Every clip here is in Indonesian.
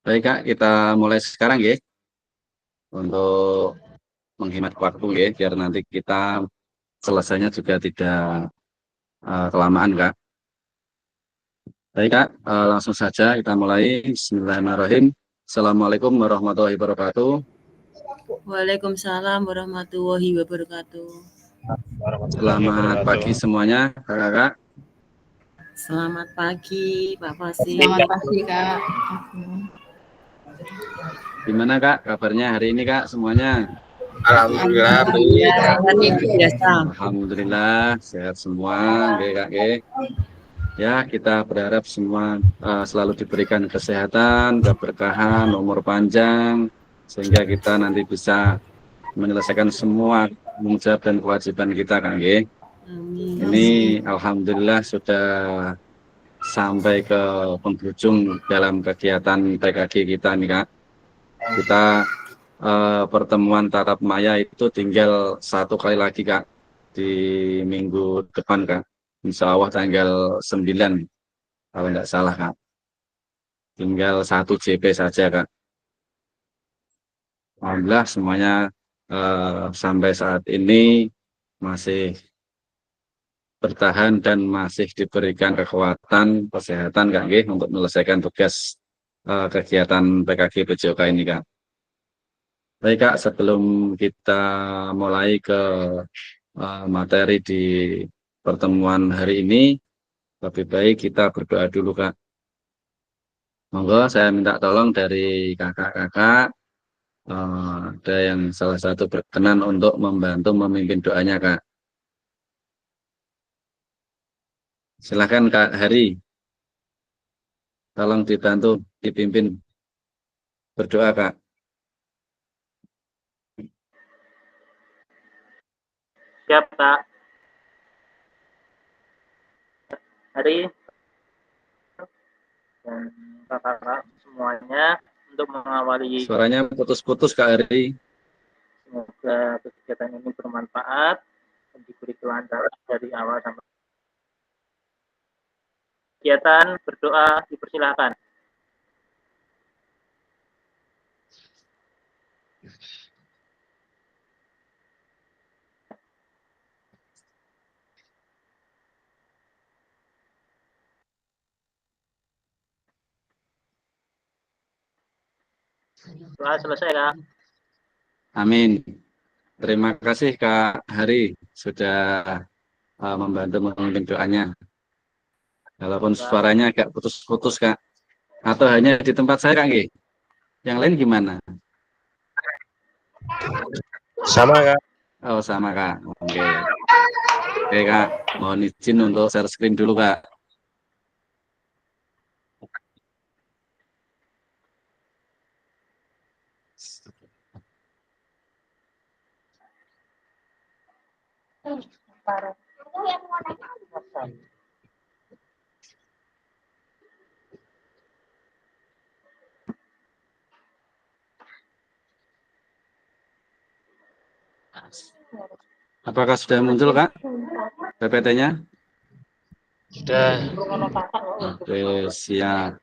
Baik Kak, kita mulai sekarang ya untuk menghemat waktu ya, biar nanti kita selesainya juga tidak kelamaan Kak. Baik Kak, langsung saja kita mulai. Bismillahirrahmanirrahim. Assalamualaikum warahmatullahi wabarakatuh. Waalaikumsalam warahmatullahi wabarakatuh. Selamat pagi semuanya Kakak. Selamat pagi Pak Fasih. Selamat pagi Kak. Gimana Kak kabarnya hari ini Kak semuanya? Alhamdulillah. Alhamdulillah sehat semua. Oke Kak. Ya, kita berharap semua selalu diberikan kesehatan, keberkahan, umur panjang, sehingga kita nanti bisa menyelesaikan semua tanggung jawab dan kewajiban kita, Kang G. Ini alhamdulillah sudah sampai ke penghujung dalam kegiatan PKG kita nih, Kak. Kita pertemuan tatap maya itu tinggal 1 kali lagi, Kak, di minggu depan, Kak. Insya Allah tanggal 9, kalau tidak salah, Kak. Tinggal 1 JP saja, Kak. Alhamdulillah semuanya sampai saat ini masih bertahan dan masih diberikan kekuatan kesehatan, Kak, untuk menyelesaikan tugas kegiatan PKG PJOK ini, Kak. Baik, Kak, sebelum kita mulai ke materi di pertemuan hari ini, lebih baik kita berdoa dulu, Kak. Monggo saya minta tolong dari kakak-kakak, ada yang salah satu berkenan untuk membantu memimpin doanya, Kak. Silahkan Kak Hari, tolong dibantu dipimpin berdoa, Kak. Siap Kak. Hari dan kakak-kakak semuanya untuk mengawali. Suaranya putus-putus Kak Hari. Semoga kegiatan ini bermanfaat dan diberi kelancaran dari awal sampai kegiatan. Berdoa dipersilakan. Doa selesai Kak. Amin. Terima kasih Kak Hari sudah membantu memimpin doanya. Walaupun suaranya agak putus-putus, Kak. Atau hanya di tempat saya, Kak G? Yang lain gimana? Sama, Kak. Oh, sama, Kak. Oke. Oke, Kak. Mohon izin untuk share screen dulu, Kak. Apakah sudah muncul, Kak, PPT-nya? Sudah. Oke, siap.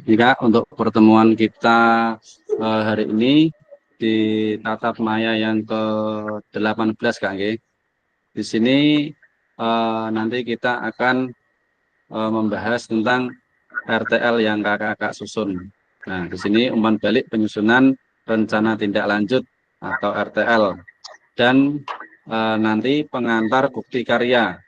Jika untuk pertemuan kita hari ini di tatap maya yang ke-18, Kak G. Di sini nanti kita akan membahas tentang RTL yang kakak-kakak susun. Nah, di sini umpan balik penyusunan rencana tindak lanjut atau RTL dan nanti pengantar bukti karya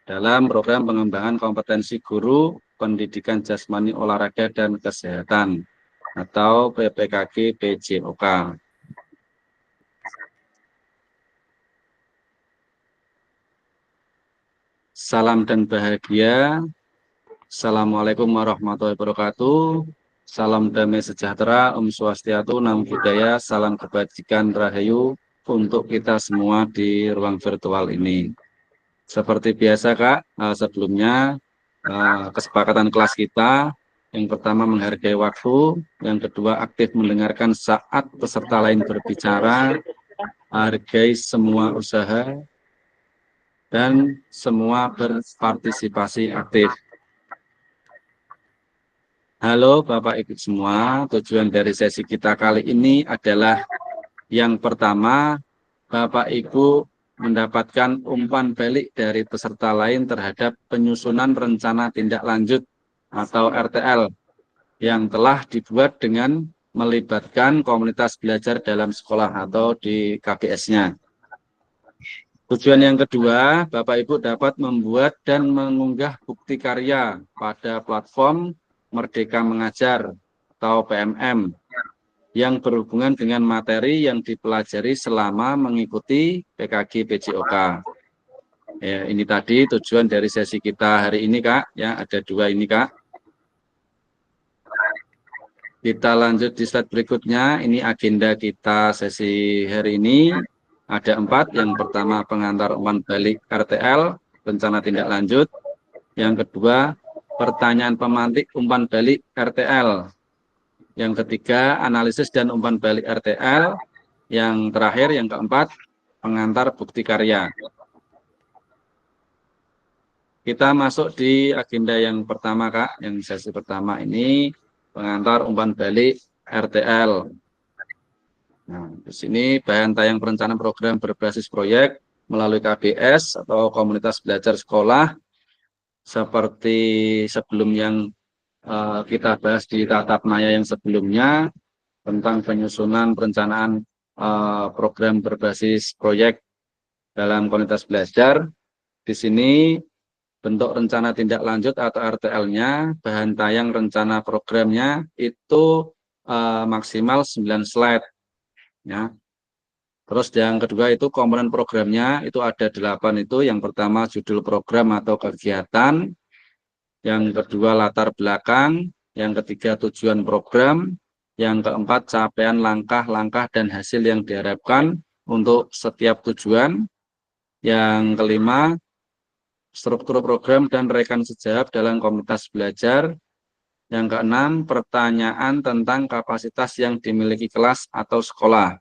dalam program pengembangan kompetensi guru pendidikan jasmani olahraga dan kesehatan atau PPKG PJOK. Salam dan bahagia. Assalamualaikum warahmatullahi wabarakatuh. Salam damai sejahtera, Om Swastiastu, Namo Buddhaya, salam kebajikan rahayu untuk kita semua di ruang virtual ini. Seperti biasa, Kak, sebelumnya kesepakatan kelas kita, yang pertama menghargai waktu, yang kedua aktif mendengarkan saat peserta lain berbicara, hargai semua usaha, dan semua berpartisipasi aktif. Halo Bapak Ibu semua, tujuan dari sesi kita kali ini adalah yang pertama, Bapak Ibu mendapatkan umpan balik dari peserta lain terhadap penyusunan rencana tindak lanjut atau RTL yang telah dibuat dengan melibatkan komunitas belajar dalam sekolah atau di KBS-nya. Tujuan yang kedua, Bapak Ibu dapat membuat dan mengunggah bukti karya pada platform Merdeka Mengajar atau PMM yang berhubungan dengan materi yang dipelajari selama mengikuti PKG PJOK. Ya, ini tadi tujuan dari sesi kita hari ini, Kak. Ya, ada 2 ini, Kak. Kita lanjut di slide berikutnya. Ini agenda kita sesi hari ini. Ada 4. Yang pertama, pengantar umpan balik RTL, rencana tindak lanjut. Yang kedua, pertanyaan pemantik umpan balik RTL. Yang ketiga, analisis dan umpan balik RTL. Yang terakhir, yang keempat, pengantar bukti karya. Kita masuk di agenda yang pertama, Kak. Yang sesi pertama ini, pengantar umpan balik RTL. Nah, di sini bahan tayang perencanaan program berbasis proyek melalui KBS atau komunitas belajar sekolah. Seperti sebelum yang kita bahas di tatap maya yang sebelumnya tentang penyusunan perencanaan program berbasis proyek dalam komunitas belajar. Di sini bentuk rencana tindak lanjut atau RTL-nya, bahan tayang rencana programnya itu maksimal 9 slide. Ya. Terus yang kedua itu komponen programnya itu ada 8 itu. Yang pertama judul program atau kegiatan. Yang kedua latar belakang. Yang ketiga tujuan program. Yang keempat capaian langkah-langkah dan hasil yang diharapkan untuk setiap tujuan. Yang kelima struktur program dan rekan sejawat dalam komunitas belajar. Yang keenam pertanyaan tentang kapasitas yang dimiliki kelas atau sekolah.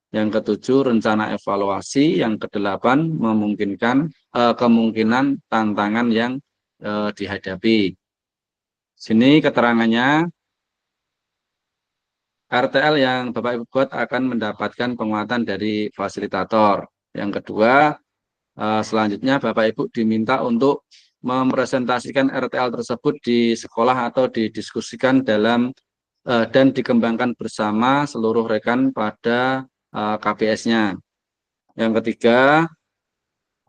Yang ketujuh, rencana evaluasi. Yang kedelapan, kemungkinan tantangan yang dihadapi. Sini keterangannya, RTL yang Bapak Ibu buat akan mendapatkan penguatan dari fasilitator. Yang kedua, selanjutnya Bapak Ibu diminta untuk mempresentasikan RTL tersebut di sekolah atau didiskusikan dalam dan dikembangkan bersama seluruh rekan pada KBS-nya. Yang ketiga,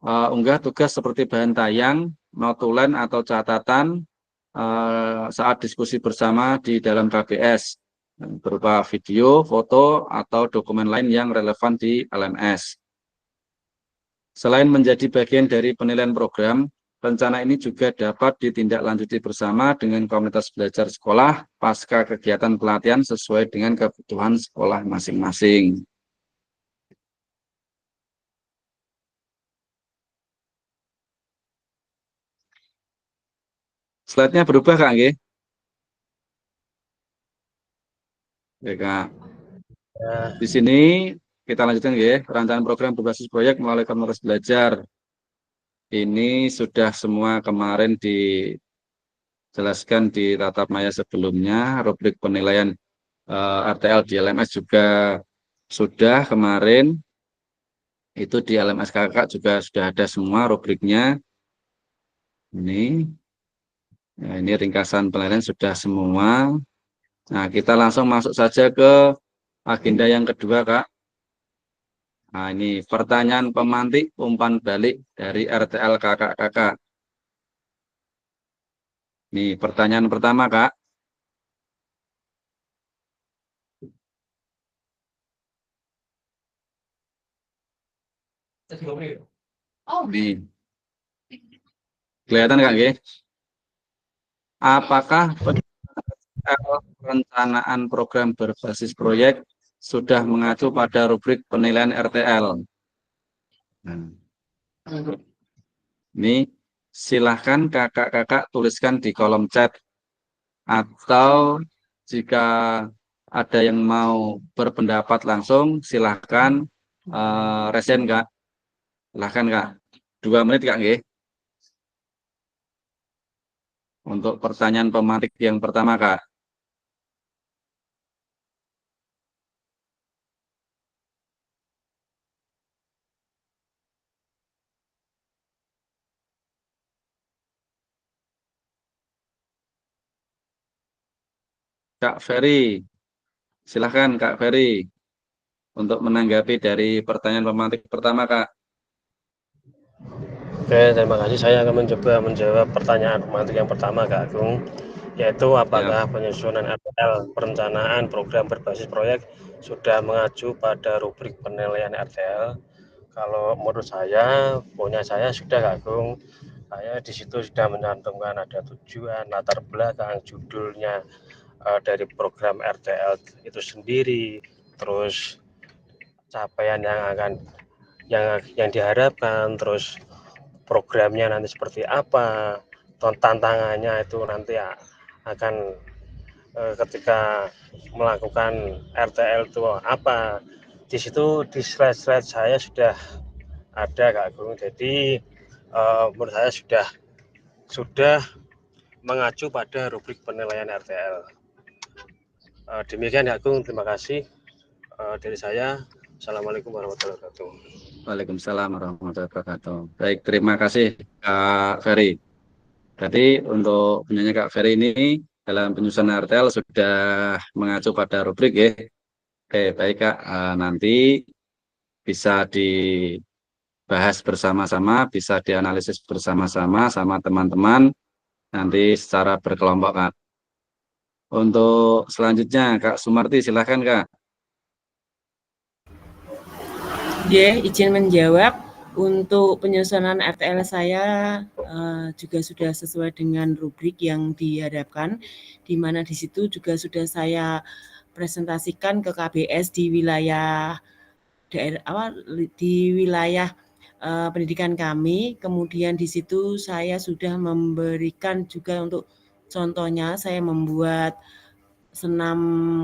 unggah tugas seperti bahan tayang, notulen atau catatan saat diskusi bersama di dalam KBS berupa video, foto, atau dokumen lain yang relevan di LMS. Selain menjadi bagian dari penilaian program, rencana ini juga dapat ditindaklanjuti bersama dengan komunitas belajar sekolah pasca kegiatan pelatihan sesuai dengan kebutuhan sekolah masing-masing. Slide-nya berubah, Kak, nggih? Oke, Kak. Di sini kita lanjutkan, nggih, perancangan program berbasis proyek melalui komunitas belajar. Ini sudah semua kemarin dijelaskan di tatap maya sebelumnya. Rubrik penilaian RTL di LMS juga sudah kemarin. Itu di LMS kakak juga sudah ada semua rubriknya. Ini. Nah, ini ringkasan penilaian sudah semua. Nah, kita langsung masuk saja ke agenda yang kedua, Kak. Nah, ini pertanyaan pemantik umpan balik dari RTL kakak-kakak. Ini pertanyaan pertama, Kak. Nih. Kelihatan, Kak, nggih? Apakah perencanaan program berbasis proyek sudah mengacu pada rubrik penilaian RTL? Nah, ini silahkan kakak-kakak tuliskan di kolom chat. Atau jika ada yang mau berpendapat langsung, silahkan resen, Kak. Silahkan, Kak. 2 menit Kak nggih. Untuk pertanyaan pemantik yang pertama Kak. Kak Ferry, silahkan Kak Ferry untuk menanggapi dari pertanyaan pemantik pertama Kak. Oke, terima kasih. Saya akan mencoba menjawab pertanyaan pemantik yang pertama, Kak Agung, yaitu apakah penyusunan RTL perencanaan program berbasis proyek sudah mengacu pada rubrik penilaian RTL. Kalau menurut saya, punya saya sudah, Kak Agung. Saya di situ sudah mencantumkan ada tujuan, latar belakang, judulnya dari program RTL itu sendiri, terus capaian yang diharapkan, terus programnya nanti seperti apa, tantangannya itu nanti akan ketika melakukan RTL itu apa. Di situ di slide-slide saya sudah ada Kak Agung. Jadi menurut saya sudah mengacu pada rubrik penilaian RTL. Demikian Kak Agung, terima kasih dari saya. Assalamualaikum warahmatullahi wabarakatuh. Waalaikumsalam warahmatullahi wabarakatuh. Baik, terima kasih Kak Ferry. Jadi untuk penyanyi Kak Ferry ini dalam penyusunan RTL sudah mengacu pada rubrik ya. Oke, baik Kak. Nanti bisa dibahas bersama-sama, bisa dianalisis bersama-sama sama teman-teman nanti secara berkelompok Kak. Untuk selanjutnya Kak Sumarti silahkan Kak. Izin menjawab. Untuk penyusunan RTL saya juga sudah sesuai dengan rubrik yang diharapkan, di mana di situ juga sudah saya presentasikan ke KBS di wilayah pendidikan kami. Kemudian di situ saya sudah memberikan juga untuk contohnya saya membuat senam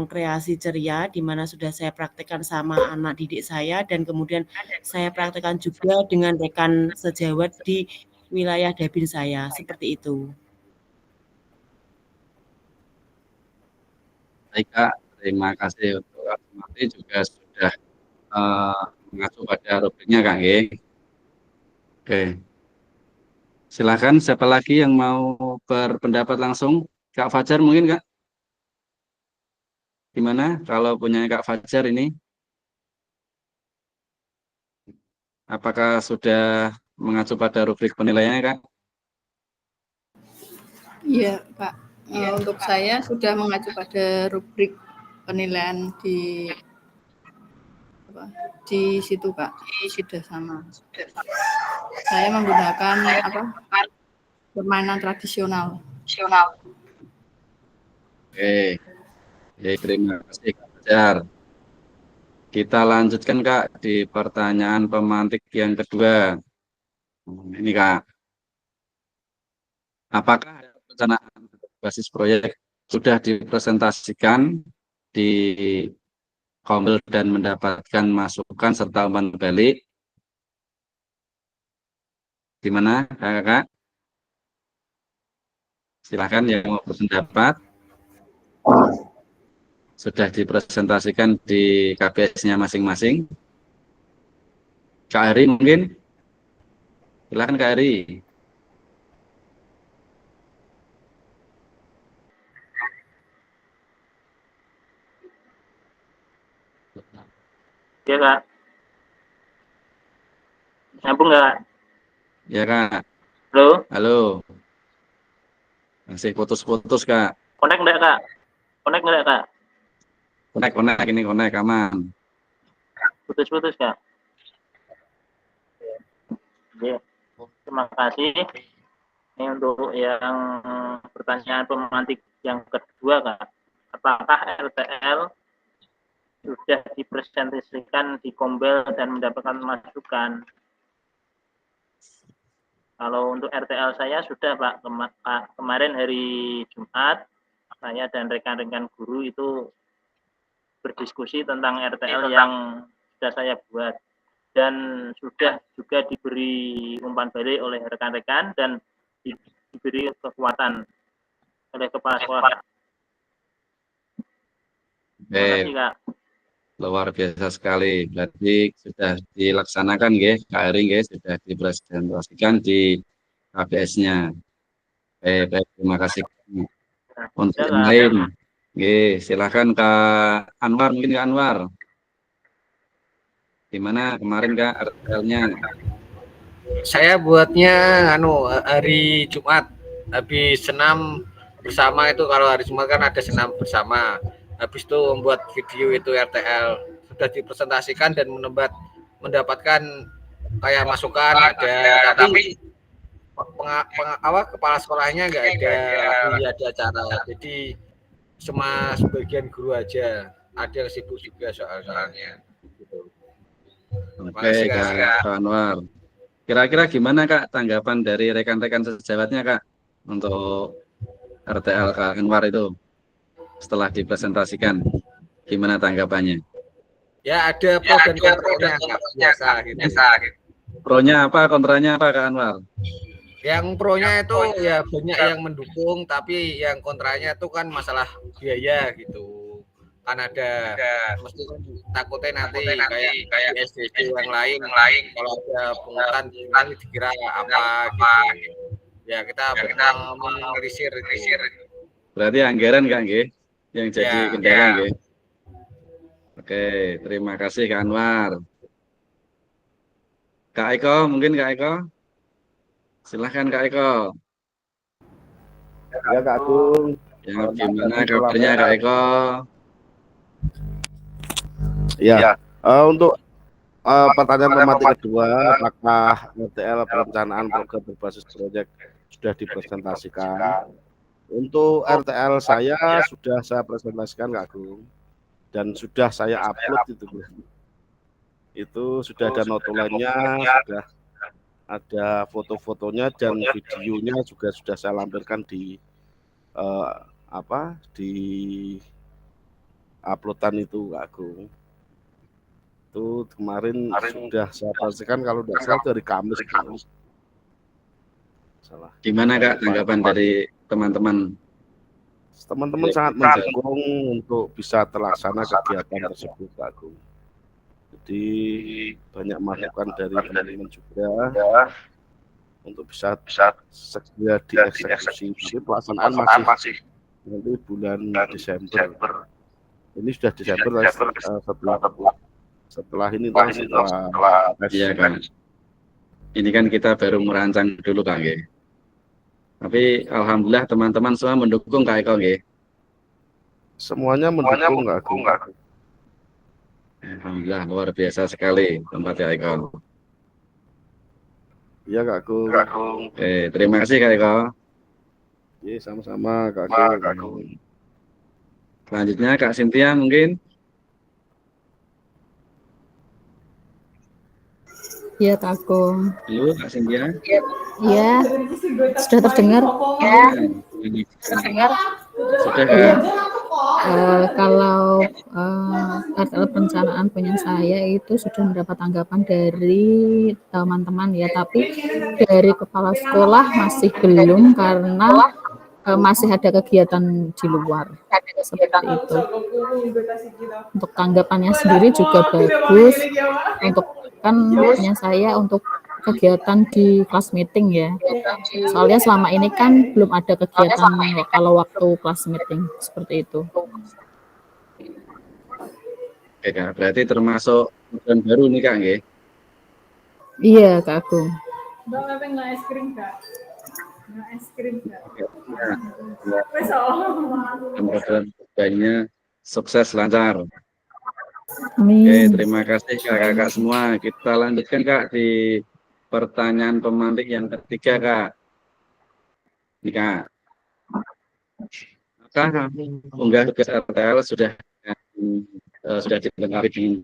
kreasi ceria di mana sudah saya praktekkan sama anak didik saya dan kemudian saya praktekkan juga dengan rekan sejawat di wilayah Dabin saya, seperti itu. Baik Kak, terima kasih untuk Kak Sumarti juga sudah mengacu pada rubriknya Kak nggih. Oke. Silakan siapa lagi yang mau berpendapat langsung? Kak Fajar mungkin Kak? Gimana kalau punya Kak Fajar ini? Apakah sudah mengacu pada rubrik penilaiannya Kak? Iya, Pak. Untuk saya sudah mengacu pada rubrik penilaian di situ, Pak. Sudah sama. Saya menggunakan permainan tradisional. Oke. Terima kasih Kak Fajar. Kita lanjutkan Kak di pertanyaan pemantik yang kedua. Ini Kak. Apakah perencanaan basis proyek sudah dipresentasikan di Komel dan mendapatkan masukan serta umpan balik? Gimana Kakak? Silakan yang mau berpendapat. Sudah dipresentasikan di KBS-nya masing-masing. Kak Eri mungkin? Silakan Kak Eri. Ya Kak. Nyambung nggak? Ya Kak. Halo? Halo. Masih putus-putus Kak. Connect nggak Kak? Connect nggak Kak? Connect ini connect aman. Putus-putus Kak. Ya. Terima kasih. Ini untuk yang pertanyaan pemantik yang kedua Kak. Apakah RTL sudah dipresentasikan di Kombel dan mendapatkan masukan? Kalau untuk RTL saya sudah Pak, kemarin hari Jumat saya dan rekan-rekan guru itu berdiskusi tentang RTL yang sudah saya buat. dan sudah juga diberi umpan balik oleh rekan-rekan dan diberi kekuatan oleh kepala sekolah. Terima kasih, Kak. Luar biasa sekali. Berarti sudah dilaksanakan nggih, Kak Eri nggih, sudah dipresentasikan di KBS-nya. Baik, terima kasih. Untuk yang lain, nggih, silakan Kak Anwar, mungkin Kak Anwar. Gimana kemarin Kak RTL-nya? Saya buatnya hari Jumat habis senam bersama. Itu kalau hari Jumat kan ada senam bersama, habis itu membuat video itu RTL sudah dipresentasikan dan mendapatkan kayak masukan ada, tapi kepala sekolahnya nggak ada acara, jadi cuma sebagian guru aja, ada yang sibuk juga soalnya gitu. Oke, Kak Anwar. Kira-kira gimana Kak tanggapan dari rekan-rekan sejawatnya Kak untuk RTL Kak Anwar itu setelah dipresentasikan? Gimana tanggapannya? Ya ada pro dan kontranya Kak, biasa gitu. Pronya apa, kontranya apa Kak Anwar? Yang pronya itu ya banyak yang mendukung, tapi yang kontranya itu kan masalah biaya gitu. Kan ada mesti takutnya nanti kayak di SDG yang lain kalau ada pungutan dikira apa gitu. Ya kita menelisir. Berarti anggaran Kak nggih yang jadi kendala nggih. Oke, terima kasih Kak Anwar. Kak Eko, mungkin Kak Eko. Silahkan Kak Eko. Ya Kak Agung. Ya, gimana kabarnya Kak Eko? Ya, untuk pertanyaan pematik kedua, apakah RTL perencanaan program berbasis proyek sudah dipresentasikan? Untuk RTL saya sudah saya presentasikan Kak Agung, dan sudah saya upload itu. Itu sudah ada notulennya, sudah ada foto-fotonya dan videonya juga sudah saya lampirkan di di uploadan itu Kak Agung. Itu kemarin sudah saya pastikan kalau tidak salah dari Kamis. Salah. Gimana Kak tanggapan dari teman-teman? Teman-teman sangat mendukung untuk bisa terlaksana kegiatan tersebut Kak Agung. Jadi banyak masukan dari teman-teman juga untuk bisa segera dieksekusi. Jadi pelaksanaan masih nanti bulan Desember. Ini sudah Desember setelah ini setelah iya kan. Ini kan kita baru merancang dulu Kak nggih. Tapi alhamdulillah teman-teman semua mendukung Kak Eko nggih. Semuanya mendukung Kak Agung. Alhamdulillah luar biasa sekali tempat Kak Eko. Iya Kak Agung. Terima kasih Kak Eko. Iya sama-sama Kak Agung. Selanjutnya Kak Cynthia mungkin. Iya Kak Agung. Halo Kak Cynthia. Iya. Sudah terdengar? Terdengar. Sudah Kak. Kalau RTL perencanaan punya saya itu sudah mendapat tanggapan dari teman-teman ya, tapi dari kepala sekolah masih belum karena masih ada kegiatan di luar seperti itu. Untuk tanggapannya sendiri juga bagus. Untuk kan punya saya untuk kegiatan di kelas meeting ya. Soalnya selama ini kan belum ada kegiatan kalau waktu kelas meeting seperti itu. Oke Kak, berarti termasuk program baru nih Kak nggih? Iya Kak Agung. Nggak es krim Kak. Program bayinya sukses lancar. Amin. Oke, terima kasih kakak-kakak semua. Kita lanjutkan Kak di pertanyaan pemantik yang ketiga Kak. Ini Kak. Apakah unggah tugas RTL sudah dilengkapi dengan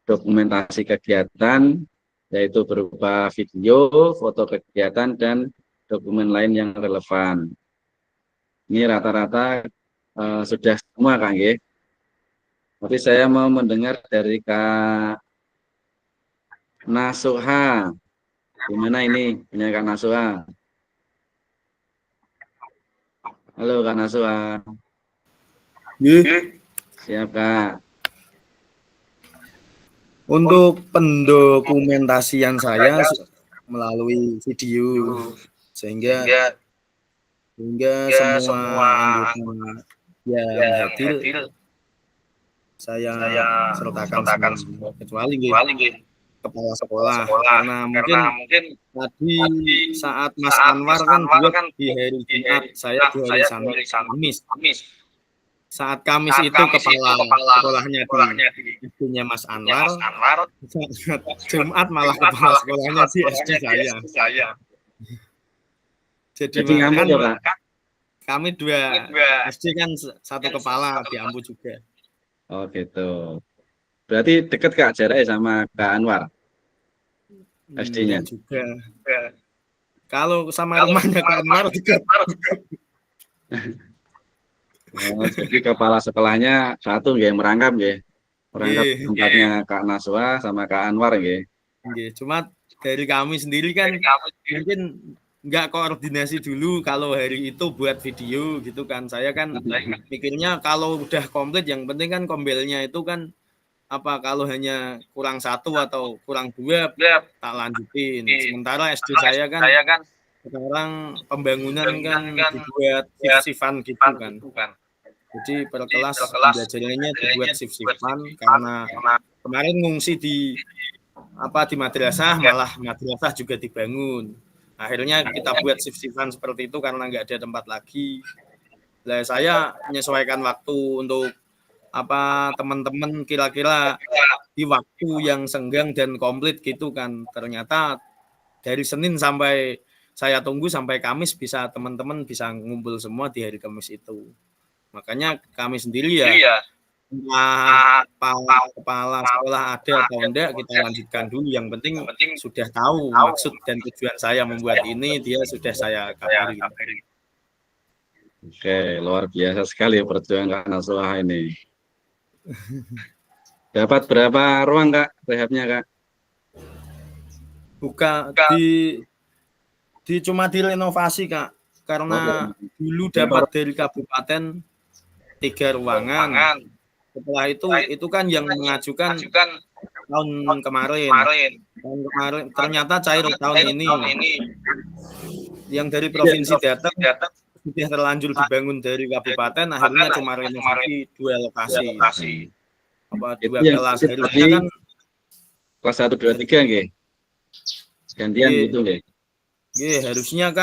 dokumentasi kegiatan, yaitu berupa video, foto kegiatan, dan dokumen lain yang relevan. Ini rata-rata sudah semua Kak nggih. Tapi saya mau mendengar dari Kak Nasuha. Gimana ini punya Kak Nasuha? Halo Kak Nasuha. Siap Kak. Untuk pendokumentasian saya melalui video sehingga semua anggota yang hadir saya sertakan semua kecuali kepala sekolah karena mungkin tadi saat Mas Anwar kan buat di hari Jumat, saya di hari Kamis. Saat Kamis itu kepala sekolahnya di SD-nya Mas Anwar, saat Jumat malah kepala sekolahnya di SD saya. Jadi kan kami dua SD kan satu kepala di Ampu juga. Oh gitu. Berarti deket Kak jaraknya sama Kak Anwar? SD-nya? Juga. Kalau sama rumahnya Kak Anwar dekat. Oh, jadi kepala sekolahnya satu nggih merangkap nggih. Merangkap tempatnya Kak Naswa sama Kak Anwar nggih. Cuma dari kami sendiri kan mungkin nggak koordinasi dulu kalau hari itu buat video gitu kan. Saya kan mikirnya kalau udah komplit yang penting kan kombelnya itu kan apa kalau hanya kurang satu atau kurang dua tak lanjutin. Sementara SD saya kan sekarang pembangunan kan dibuat shift-shiftan gitu kan. Jadi per kelas pembelajarannya dibuat shift-shiftan karena kemarin ngungsi di madrasah malah madrasah juga dibangun. Akhirnya kita buat shift-shiftan seperti itu karena nggak ada tempat lagi. Nah, saya menyesuaikan waktu untuk teman-teman kira-kira di waktu yang senggang dan komplit gitu kan. Ternyata dari Senin sampai saya tunggu sampai Kamis bisa teman-teman bisa ngumpul semua di hari Kamis itu. Makanya kami sendiri ya kepala sekolah ada atau enggak kita lanjutkan dulu. Yang penting sudah tahu maksud dan tujuan saya membuat ini, dia sudah saya kabari. Oke, luar biasa sekali perjuangan Kak Naswa ini. Dapat berapa ruang Kak rehabnya Kak? Buka cuma direnovasi Kak, karena dulu dapat dari kabupaten 3 ruangan. Setelah itu kan yang mengajukan tahun kemarin ternyata cair tahun ini. Yang dari provinsi datang sudah terlanjur dibangun dari kabupaten, akhirnya cuma renovasi 2 lokasi. 2 kelas. Harusnya kan kelas 1, 2, 3 nggih. Gantian gitu nggih. Harusnya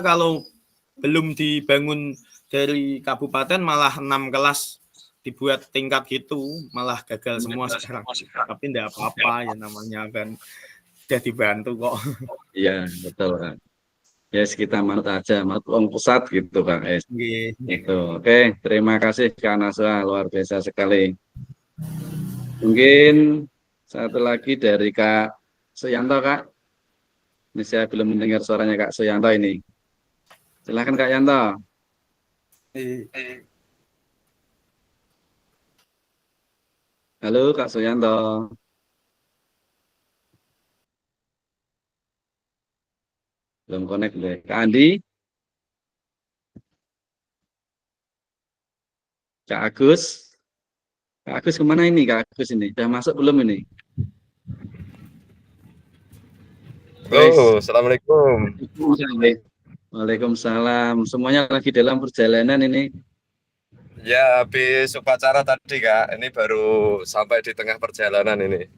kalau belum dibangun dari kabupaten malah 6 kelas dibuat tingkat gitu, malah gagal semua sekarang. Tapi enggak apa-apa ya, namanya kan udah dibantu kok. Iya, betul Kak. Yes, kita manut aja, manut uang pusat gitu Kak. Itu. Oke, terima kasih Kak Naswa, luar biasa sekali. Mungkin satu lagi dari Kak Suyanto Kak. Ini saya belum mendengar suaranya Kak Suyanto ini. Silakan Kak Yanto. Halo Kak Suyanto. Belum connect deh. Kak Andi. Kak Agus. Kak Agus kemana ini Kak Agus ini? Sudah masuk belum ini? Halo, Assalamualaikum. Waalaikumsalam. Semuanya lagi dalam perjalanan ini. Ya, habis upacara tadi Kak. Ini baru sampai di tengah perjalanan ini.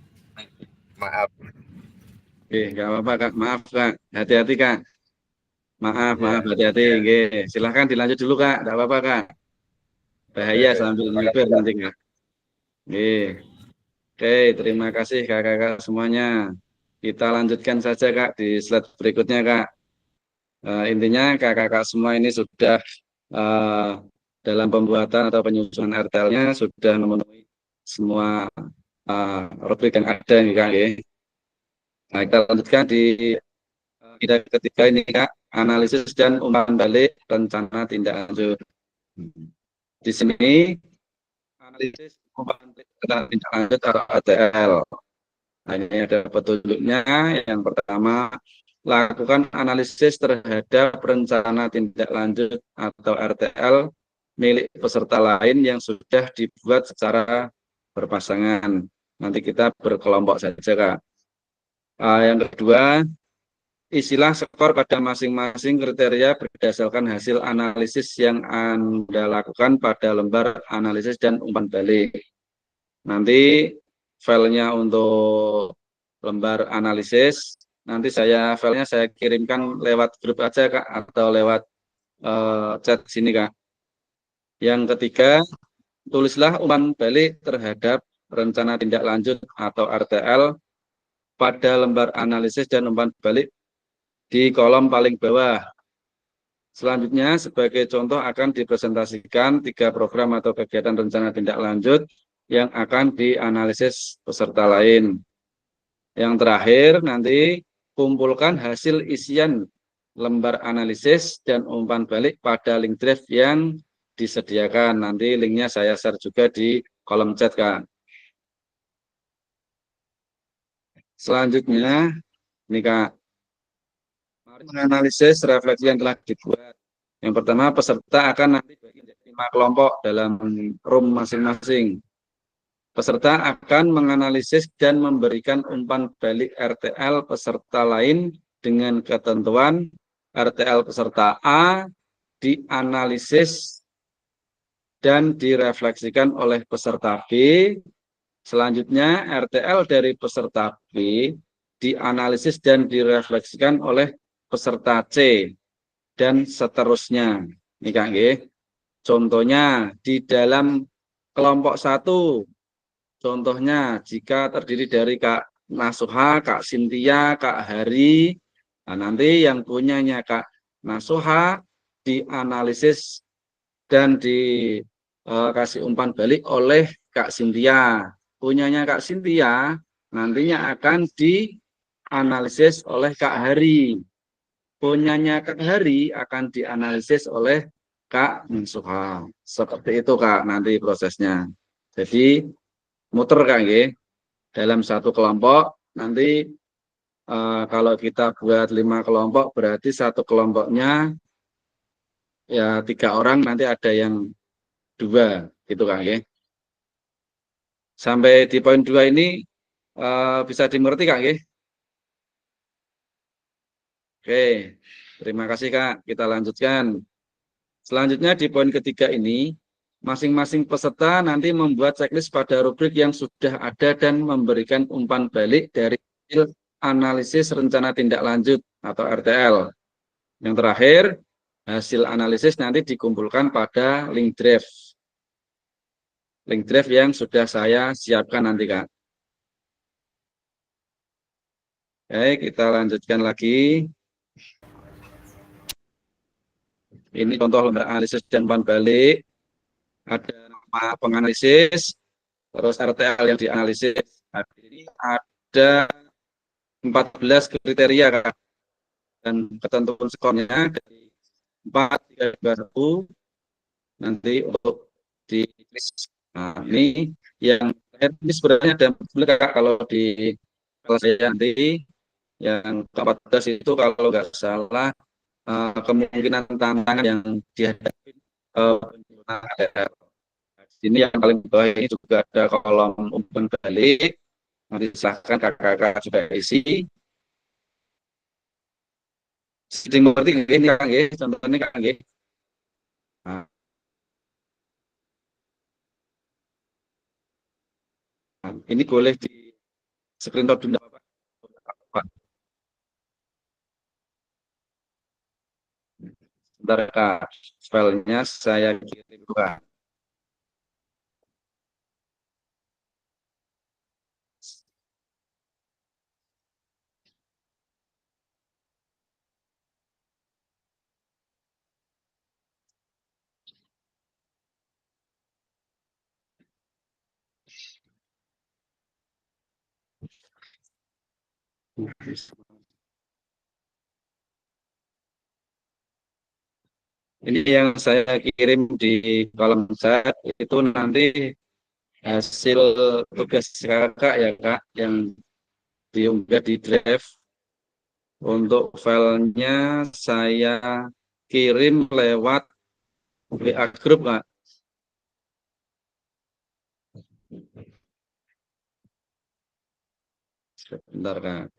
Maaf. Oke, nggak apa-apa Kak. Maaf Kak. Hati-hati Kak. Maaf, hati-hati. Oke, silahkan dilanjut dulu Kak. Nggak apa-apa Kak. Bahaya sambil nyeber nanti Kak. Oke, terima kasih kakak-kakak semuanya. Kita lanjutkan saja Kak di slide berikutnya Kak. Intinya kakak-kakak semua ini sudah dalam pembuatan atau penyusunan RTL-nya sudah memenuhi semua rubrik yang ada nih Kak. Nah, kita lanjutkan di ketiga ini Kak, analisis dan umpan balik rencana tindak lanjut. Di sini analisis umpan balik rencana tindak lanjut atau ATL. Nah, ini ada petunjuknya. Yang pertama, lakukan analisis terhadap rencana tindak lanjut atau RTL milik peserta lain yang sudah dibuat secara berpasangan. Nanti kita berkelompok saja, Kak. Yang kedua, isilah skor pada masing-masing kriteria berdasarkan hasil analisis yang Anda lakukan pada lembar analisis dan umpan balik. Nanti filenya untuk lembar analisis, nanti filenya saya kirimkan lewat grup aja, Kak, atau lewat chat sini, Kak. Yang ketiga, tulislah umpan balik terhadap rencana tindak lanjut atau RTL pada lembar analisis dan umpan balik di kolom paling bawah. Selanjutnya, sebagai contoh akan dipresentasikan 3 program atau kegiatan rencana tindak lanjut yang akan dianalisis peserta lain. Yang terakhir, nanti kumpulkan hasil isian lembar analisis dan umpan balik pada link drive yang disediakan. Nanti linknya saya share juga di kolom chat, Kak. Selanjutnya, ini, Kak, menganalisis refleksi yang telah dibuat. Yang pertama, peserta akan nanti bagi menjadi 5 kelompok dalam room masing-masing. Peserta akan menganalisis dan memberikan umpan balik RTL peserta lain dengan ketentuan RTL peserta A dianalisis dan direfleksikan oleh peserta B. Selanjutnya, RTL dari peserta B dianalisis dan direfleksikan oleh peserta C, dan seterusnya. Ini, Kak, contohnya di dalam kelompok 1, contohnya jika terdiri dari Kak Nasuha, Kak Sintia, Kak Hari, nah nanti yang punyanya Kak Nasuha dianalisis dan dikasih umpan balik oleh Kak Sintia. Punyanya Kak Sintia nantinya akan dianalisis oleh Kak Hari. Punyanya Kak Hari akan dianalisis oleh Kak Nasuha. Seperti itu, Kak, nanti prosesnya. Jadi muter, Kak, dalam satu kelompok. Nanti kalau kita buat 5 kelompok, berarti satu kelompoknya ya 3 orang, nanti ada yang 2, gitu, Kak. Sampai di poin 2 ini bisa dimengerti, Kak. Oke, terima kasih, Kak. Kita lanjutkan. Selanjutnya di poin ketiga ini, masing-masing peserta nanti membuat checklist pada rubrik yang sudah ada dan memberikan umpan balik dari hasil analisis rencana tindak lanjut atau RTL. Yang terakhir, hasil analisis nanti dikumpulkan pada link drive. Link drive yang sudah saya siapkan nanti, Kak. Oke, kita lanjutkan lagi. Ini contoh lembar analisis dan umpan balik. Ada nama penganalisis, terus RTL yang dianalisis. Ini ada 14 kriteria, Kak. Dan ketentuan skornya dari 4, 3, 2, 1. Nanti untuk di nah, ini yang ini sebenarnya ada Kak, kalau di kelas saya nanti yang ke-14 itu kalau nggak salah kemungkinan tantangan yang dihadapi RTL. Ini yang paling bawah ini juga ada kolom umpan balik. Nanti silahkan kakak-kakak juga isi. Sedang mengerti ini, Kak, contohnya, Kak. Nah. Ini boleh di screenshot dulu, Pak. Sebentar, Kak. Filenya saya kirim, Pak. Ini yang saya kirim di kolom chat itu nanti hasil tugas kakak ya, Kak, yang diunggah di drive. Untuk filenya saya kirim lewat WA Group, Kak. Sebentar, Kak.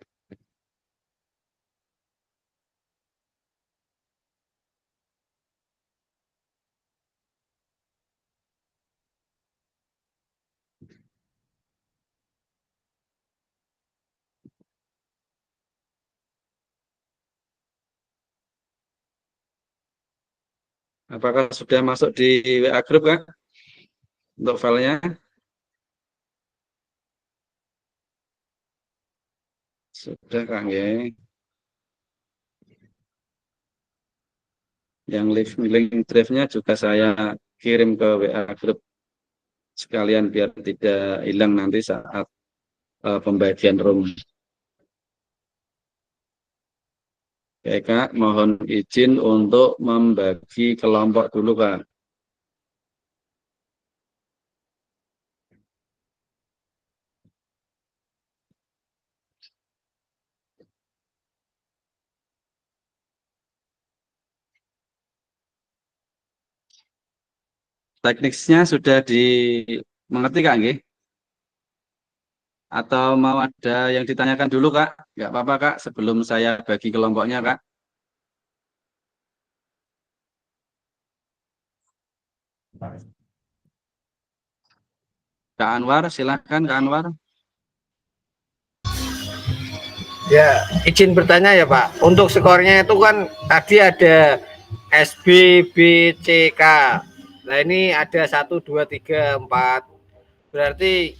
Apakah sudah masuk di WA Group, Kak? Untuk filenya? Sudah, Kak. Nggih. Yang link drive-nya juga saya kirim ke WA Group sekalian biar tidak hilang nanti saat pembagian room. Oke, Kak, mohon izin untuk membagi kelompok dulu, Kak. Teknisnya sudah dimengerti, Kak, nggih? Atau mau ada yang ditanyakan dulu, Kak? Nggak apa-apa, Kak, sebelum saya bagi kelompoknya, Kak. Kak Anwar, silahkan, Kak Anwar. Ya, izin bertanya ya Pak. Untuk skornya itu kan tadi ada SB, B, C, K. Nah ini ada 1, 2, 3, 4. Berarti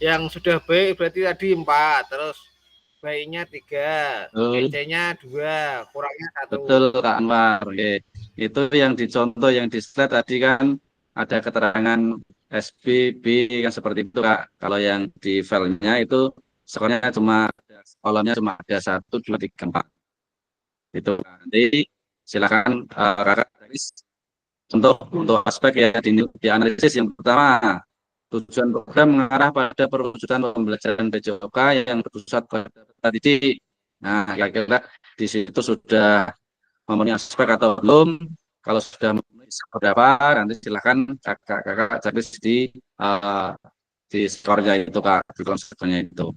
yang sudah baik berarti tadi 4. Terus baiknya 3, C-nya 2, kurangnya 1. Betul, Kak Anwar. Oke. Itu yang dicontoh, yang di slide tadi kan ada keterangan SB, B kan seperti itu, Kak. Kalau yang di filenya itu skornya kolomnya cuma ada 1, 2, 3, 4. Itu nanti silakan Kakak untuk aspek ya di analisis. Yang pertama, tujuan program mengarah pada perwujudan pembelajaran PJOK yang berpusat pada peserta didik. Nah, kira-kira di situ sudah memenuhi aspek atau belum? Kalau sudah memenuhi berapa, nanti silakan kakak checklist di skornya itu, Kak, di konsepnya itu.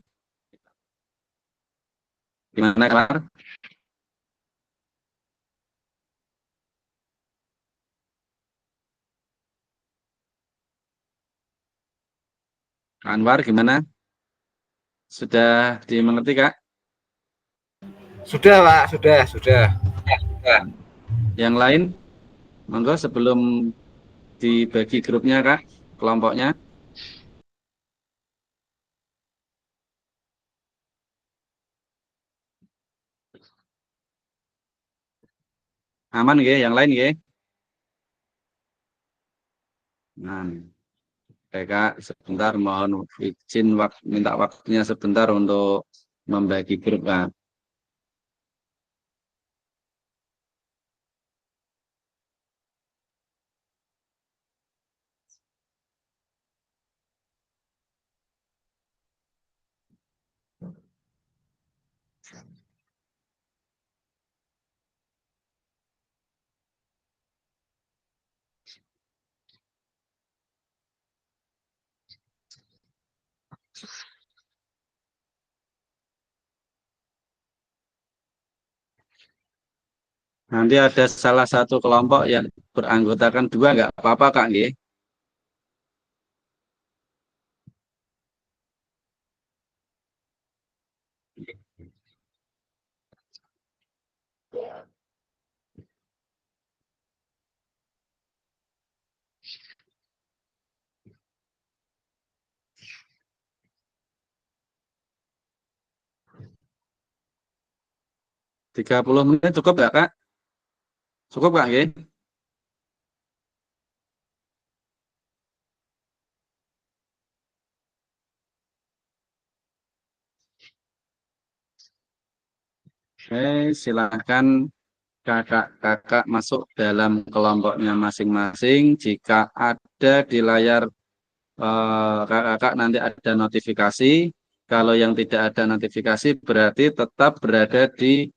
Gimana, Kak? Anwar, gimana? Sudah dimengerti, Kak? Sudah, Pak. Sudah. Yang lain, monggo sebelum dibagi grupnya, Kak, kelompoknya. Aman nggih, yang lain nggih? Nah, oke, Kak, sebentar mohon izin minta waktunya sebentar untuk membagi grup, Kak. Nanti ada salah satu kelompok yang beranggotakan 2, nggak apa-apa, Kak, nggih? Tiga 30 menit cukup nggak, Kak? Cukup, Kak, nggih? Oke, silahkan kakak-kakak masuk dalam kelompoknya masing-masing. Jika ada di layar kakak-kakak nanti ada notifikasi, Kalau yang tidak ada notifikasi berarti tetap berada di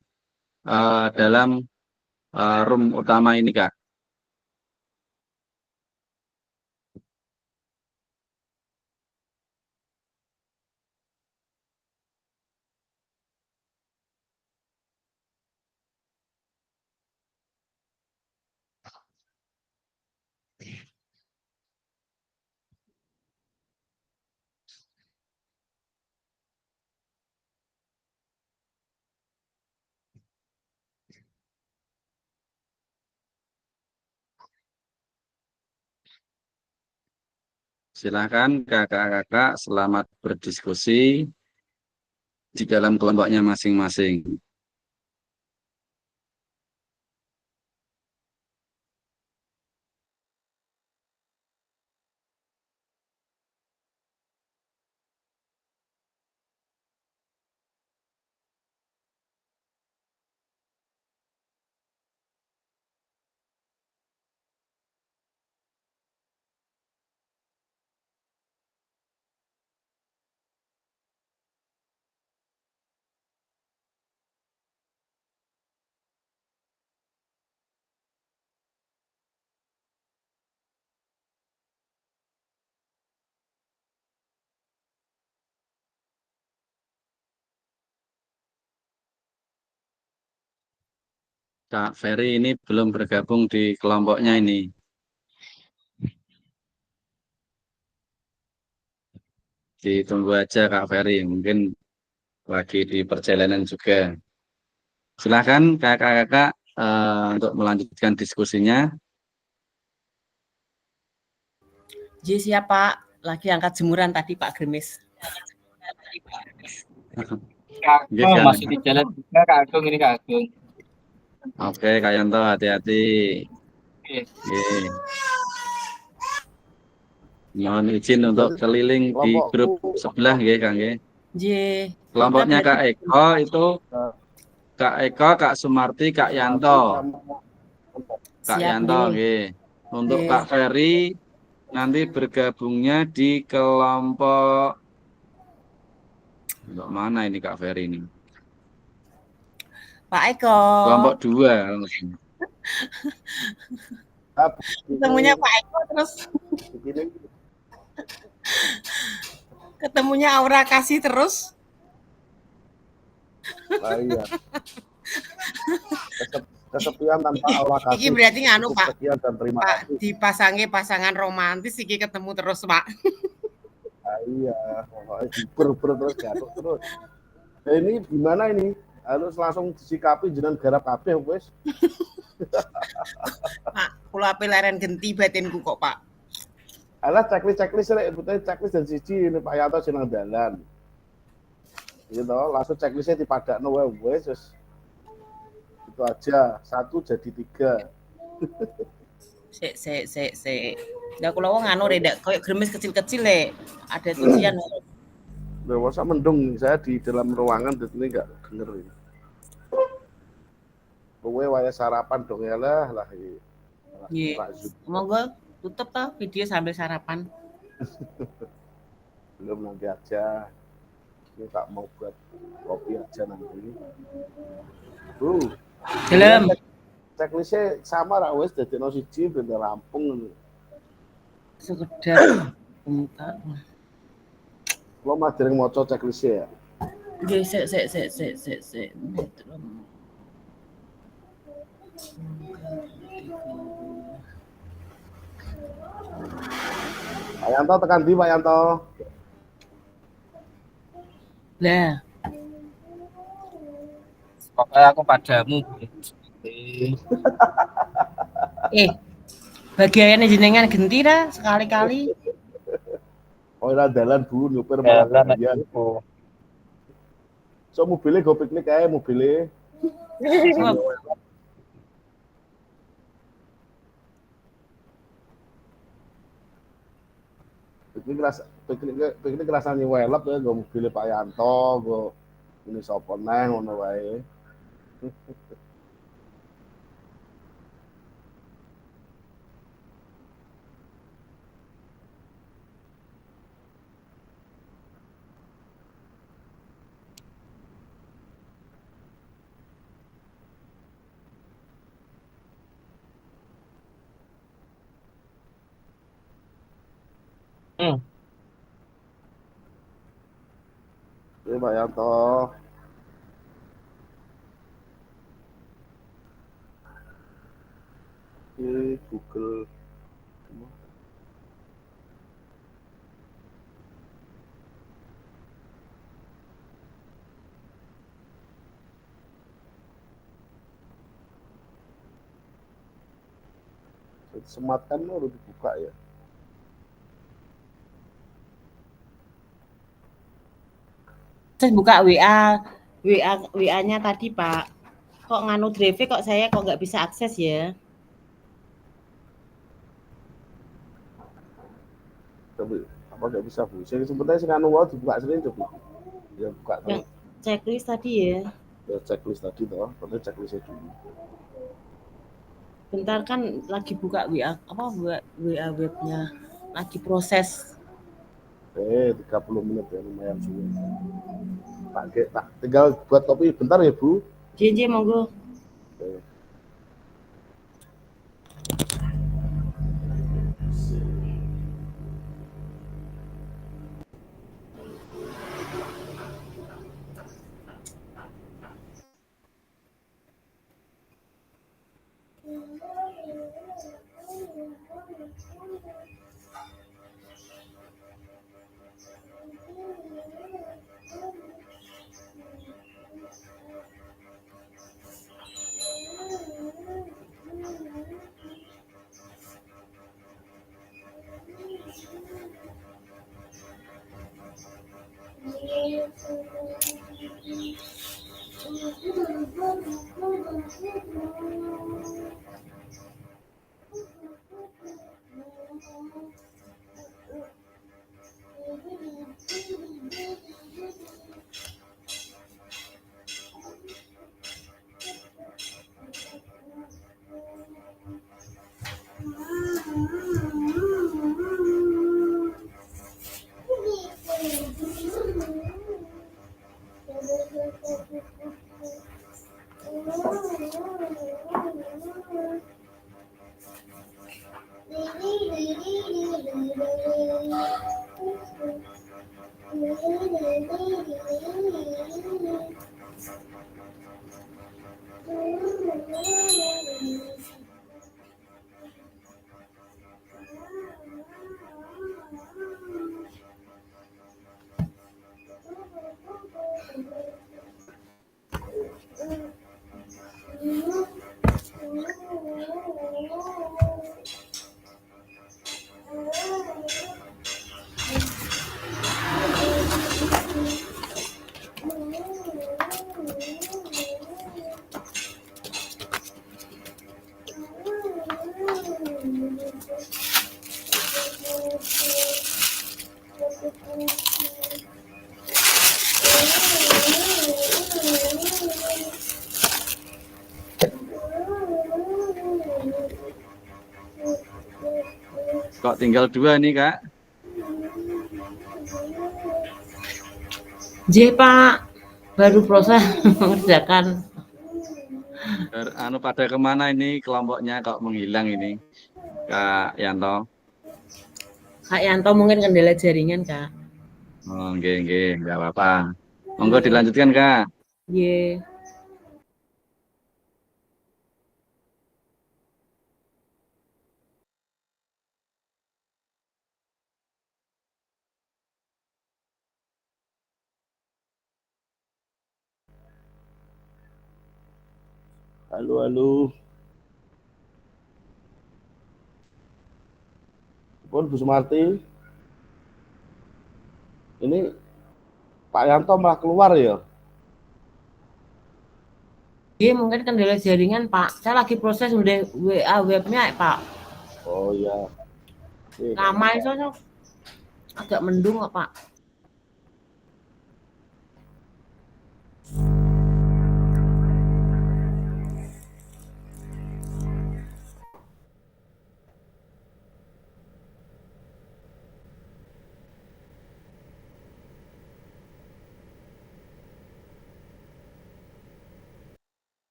dalam room utama ini, Kak. Silakan kakak-kakak selamat berdiskusi di dalam kelompoknya masing-masing. Kak Ferry ini belum bergabung di kelompoknya ini. Ditunggu aja Kak Ferry, mungkin lagi di perjalanan juga. Silakan kakak-kakak untuk melanjutkan diskusinya. Ji siap Pak, lagi angkat jemuran tadi Pak Gremis. Kak masih di jalan juga Kak Agung ini Kak Agung. Oke, Kak Yanto hati-hati. Oke. Mohon izin untuk keliling di grup sebelah nggih, Kang nggih. Nggih. Kelompoknya Kak Eko itu Kak Eko, Kak Sumarti, Kak Yanto. Kak Siap, Yanto nggih. Untuk Kak Ferry nanti bergabungnya di kelompok untuk mana ini Kak Ferry ini? Pak Eko. Kelompok 2. Ketemunya Pak Eko terus. Ketemunya Aura Kasih terus. Iya. Kesepian tanpa Aura Kasih. Iki berarti nganu Pak. Dan terima Pak kasih. dipasangi pasangan romantis iki ketemu terus Pak. Iya, ber terus jatuh terus. Nah, ini gimana ini? Harus langsung disikapi jenengan garap kabeh wis. Pak, kula ape leren genti batinku kok, Pak. Alah checklist rek, butuh checklist dan siji ini Pak Yanto jeneng dalan. Gitu, langsung checklistnya dipadakno wae wis. Itu aja, 1 jadi 3. Sik. Lah kula wong anu rek koyo gremes kecil-kecil le. Ada cucian. Loh, masa mendung saya di dalam ruangan dan ini enggak denger ini. Kowe waya sarapan dong ya lah. Nggih. Monggo tutup toh video sambil sarapan. Belum, nanti aja. Ini tak mau buat kopi aja nanti. Gelem. Checklistnya sama ra wis dadekno siji ben rampung. Sekedar bentar. Lo mah dereng maca checklistnya ya. Nggih, sik. Pak Yanto tekan di Pak Yanto. Lah. Pokoknya aku padamu. Bagiannya jenengan genti ra sekali-kali. Oh, ora dalan Bu, nyupir malah bagian. So mobilnya go piknik ae mobilnya. Piknik rasane welep ya go mobilnya Pak Yanto, go ini sapa neh ngono wae. Oke, Pak Yanto. Oke, Google. Smart kan udah dibuka ya. Saya buka WA-nya tadi, Pak. Kok nganu drive kok saya kok nggak bisa akses ya? Tapi apa nggak bisa Bu? Saya sebetulnya sih nganu wae dibuka sering coba. Ya buka Yang tuh. checklist tadi ya. Ya checklist tadi toh, berarti checklistnya dulu. Bentar kan lagi buka WA webnya. Lagi proses. 30 menit ya lumayan suwe. Tak tinggal buat kopi bentar ya Bu. JJ monggo. Oke. Kok tinggal 2 nih, Kak? J Pak, baru proses mengerjakan. Anu pada kemana ini kelompoknya kok menghilang ini, Kak Yanto? Kak Yanto mungkin kendala jaringan, Kak. Oh, nggak apa-apa. Monggo dilanjutkan, Kak. Ye. Halo. Pun Bu Sumarti. Ini Pak Yanto malah keluar ya? Iya, mungkin kendala jaringan, Pak. Saya lagi proses udah WA webnya, Pak. Oh iya. Lama itu agak mendung, Pak.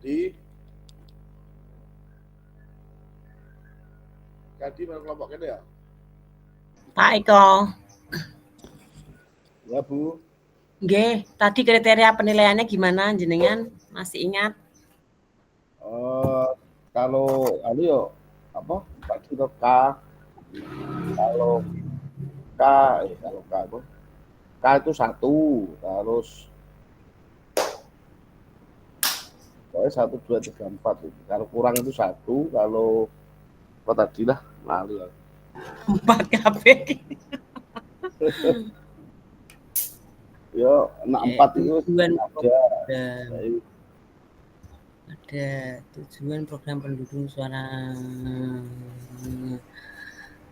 Di Kadi kelompok ini ya? Pak Eko. Ya, Bu. Nggih, tadi kriteria penilaiannya gimana jenengan? Masih ingat? Kalau yo apa? Pak Kilo K. Kalau kalau K apa? K itu 1, terus pokoknya 1, 2, 3, 4. Kalau kurang itu 1, kalau apa tadi lah, lali ya. 4 KB. Yo, 4 itu tujuan ada. Ada tujuan program pendukung suara.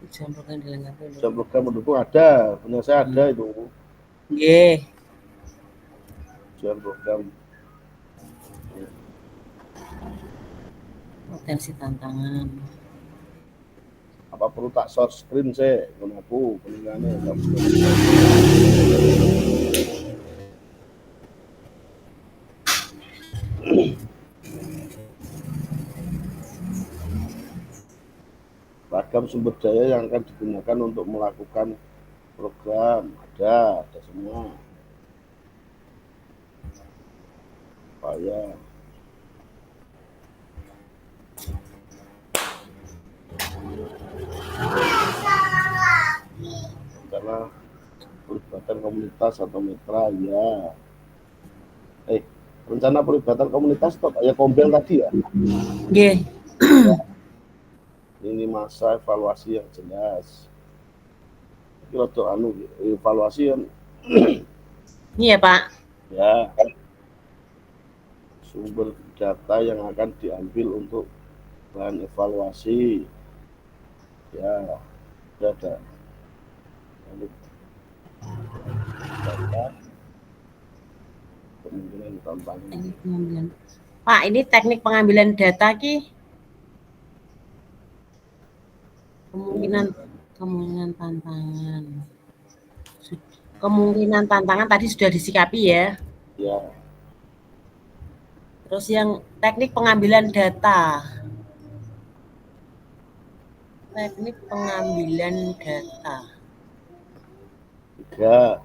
Tujuan program dilengkapi. Tujuan program pendukung ada, punya saya ada itu. Nggih. Tujuan program. Potensi tantangan. Apa perlu tak short screen saya? Kenapa penilaiannya? Ragam sumber daya yang akan digunakan untuk melakukan program ada semua. Supaya karena pelibatan komunitas atau mitra ya. Rencana pelibatan komunitas atau ya Kombel tadi ya. Nggih. Ini masa evaluasi yang jelas. Kira evaluasi yang Iya, Pak. ya sumber data yang akan diambil untuk bahan evaluasi ya ada data kemungkinan tantangan. Pak, ini teknik pengambilan data ki kemungkinan tantangan. Kemungkinan tantangan tadi sudah disikapi ya. Ya. Terus yang teknik pengambilan data. Teknik pengambilan data. 3.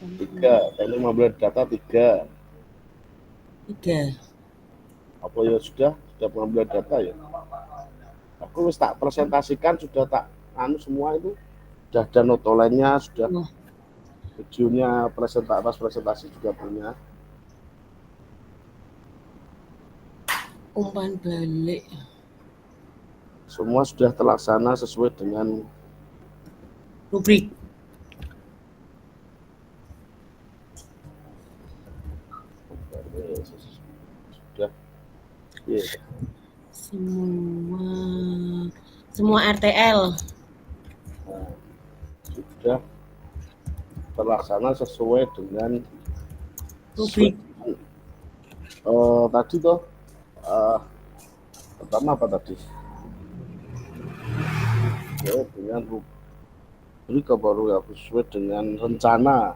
3. Teknik memperoleh data 3. 3. Apa ya sudah pengambilan data ya. Aku wis tak presentasikan, sudah tak semua itu, sudah ada notolennya, sudah videonya, presentasi juga punya. Umpan balik. Semua sudah terlaksana sesuai dengan rubrik. Sudah. Yeah. Semua RTL sudah terlaksana sesuai dengan rubrik. Tadi toh pertama apa tadi? Ya, dengan rubrik baru ya, sesuai dengan rencana.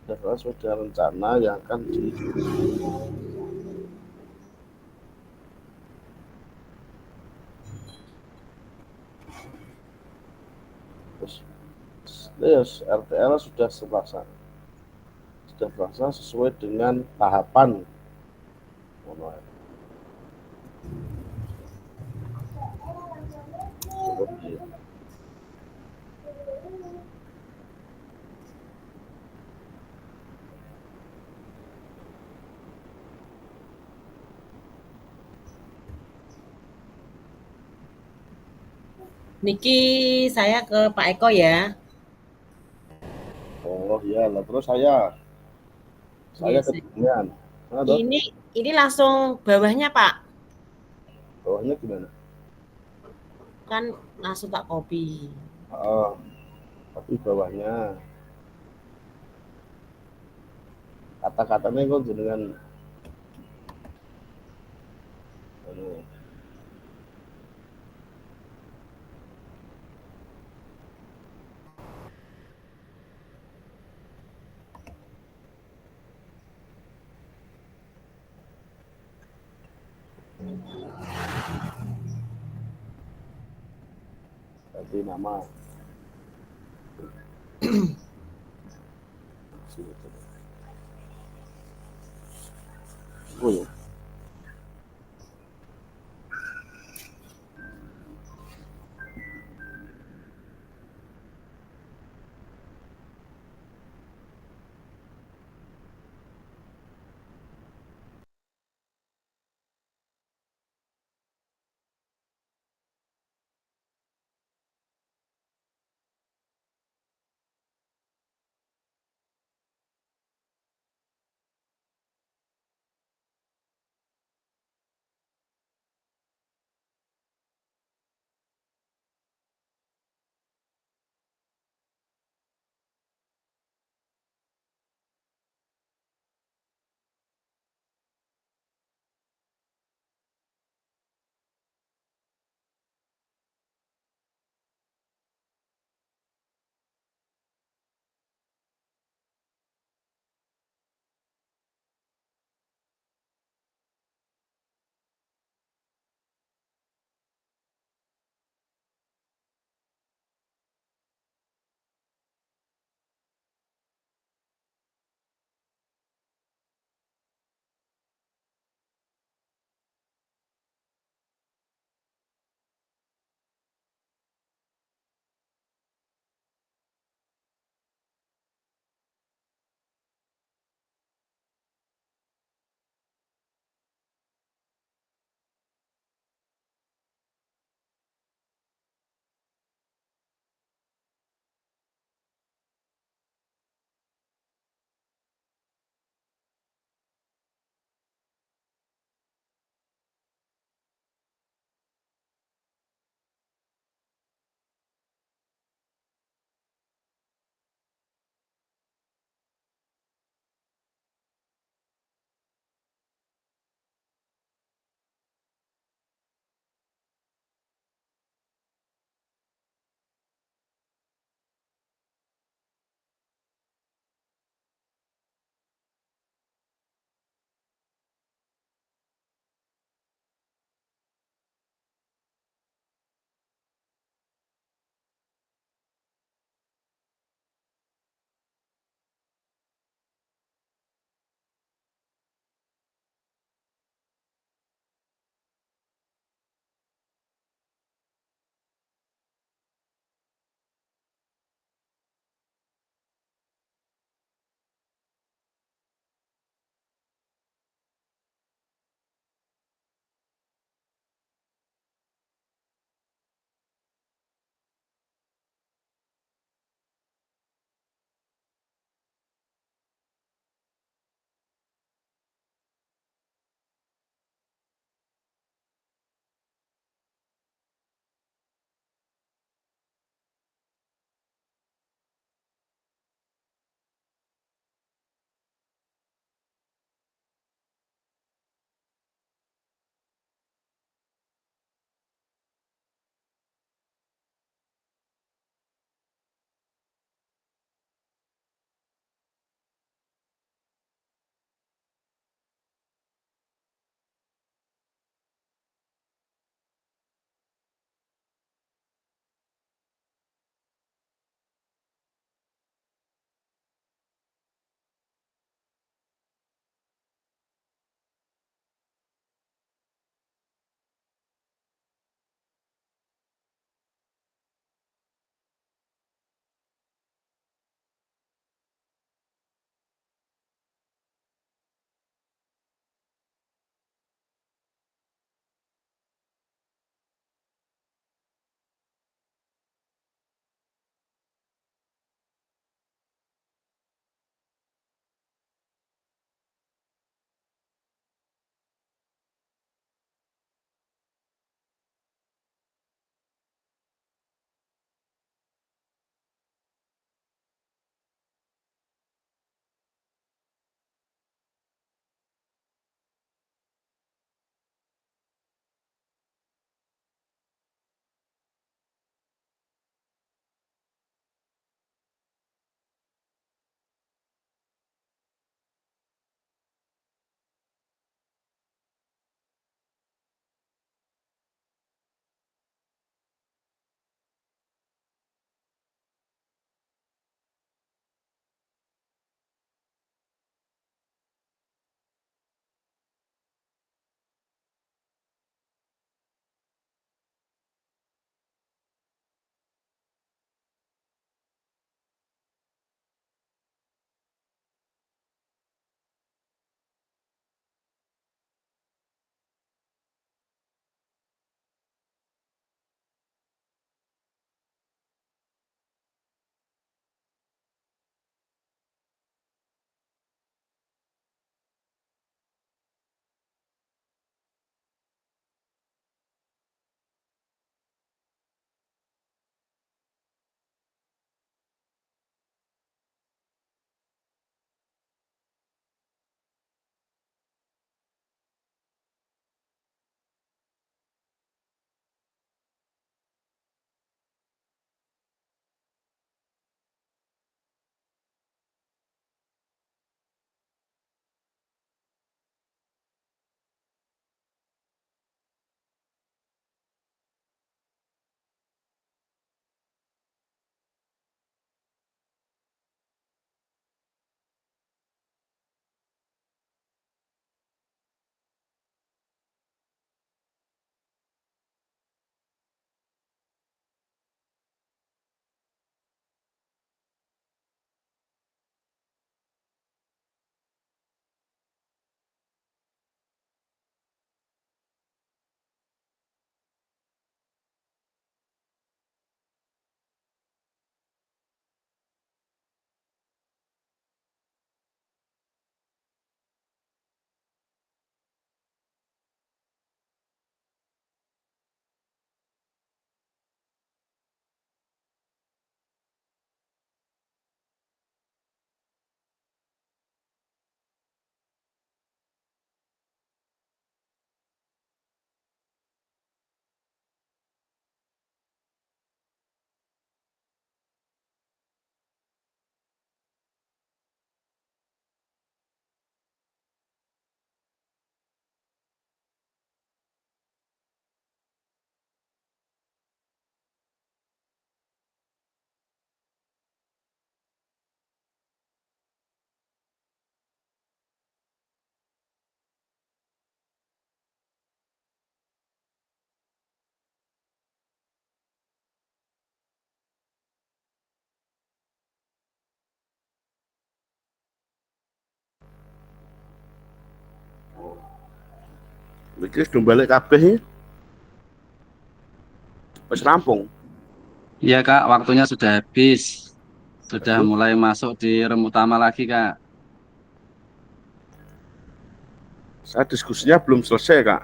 Sesuai dengan rencana yang akan Terus RTL sudah terlaksana sesuai dengan tahapan. Niki saya ke Pak Eko ya. Oh iya, lah terus saya ketinggian. Ini langsung bawahnya Pak. Bawahnya gimana? Kan langsung tak copy. Tapi bawahnya kata-katanya kok dengan ganti nama. Oh ya. Iki sudah balik kabeh ya. Wis rampung. Iya Kak, waktunya sudah habis. Sudah Aduh. mulai masuk di rem utama lagi Kak. Saya diskusinya belum selesai, Kak.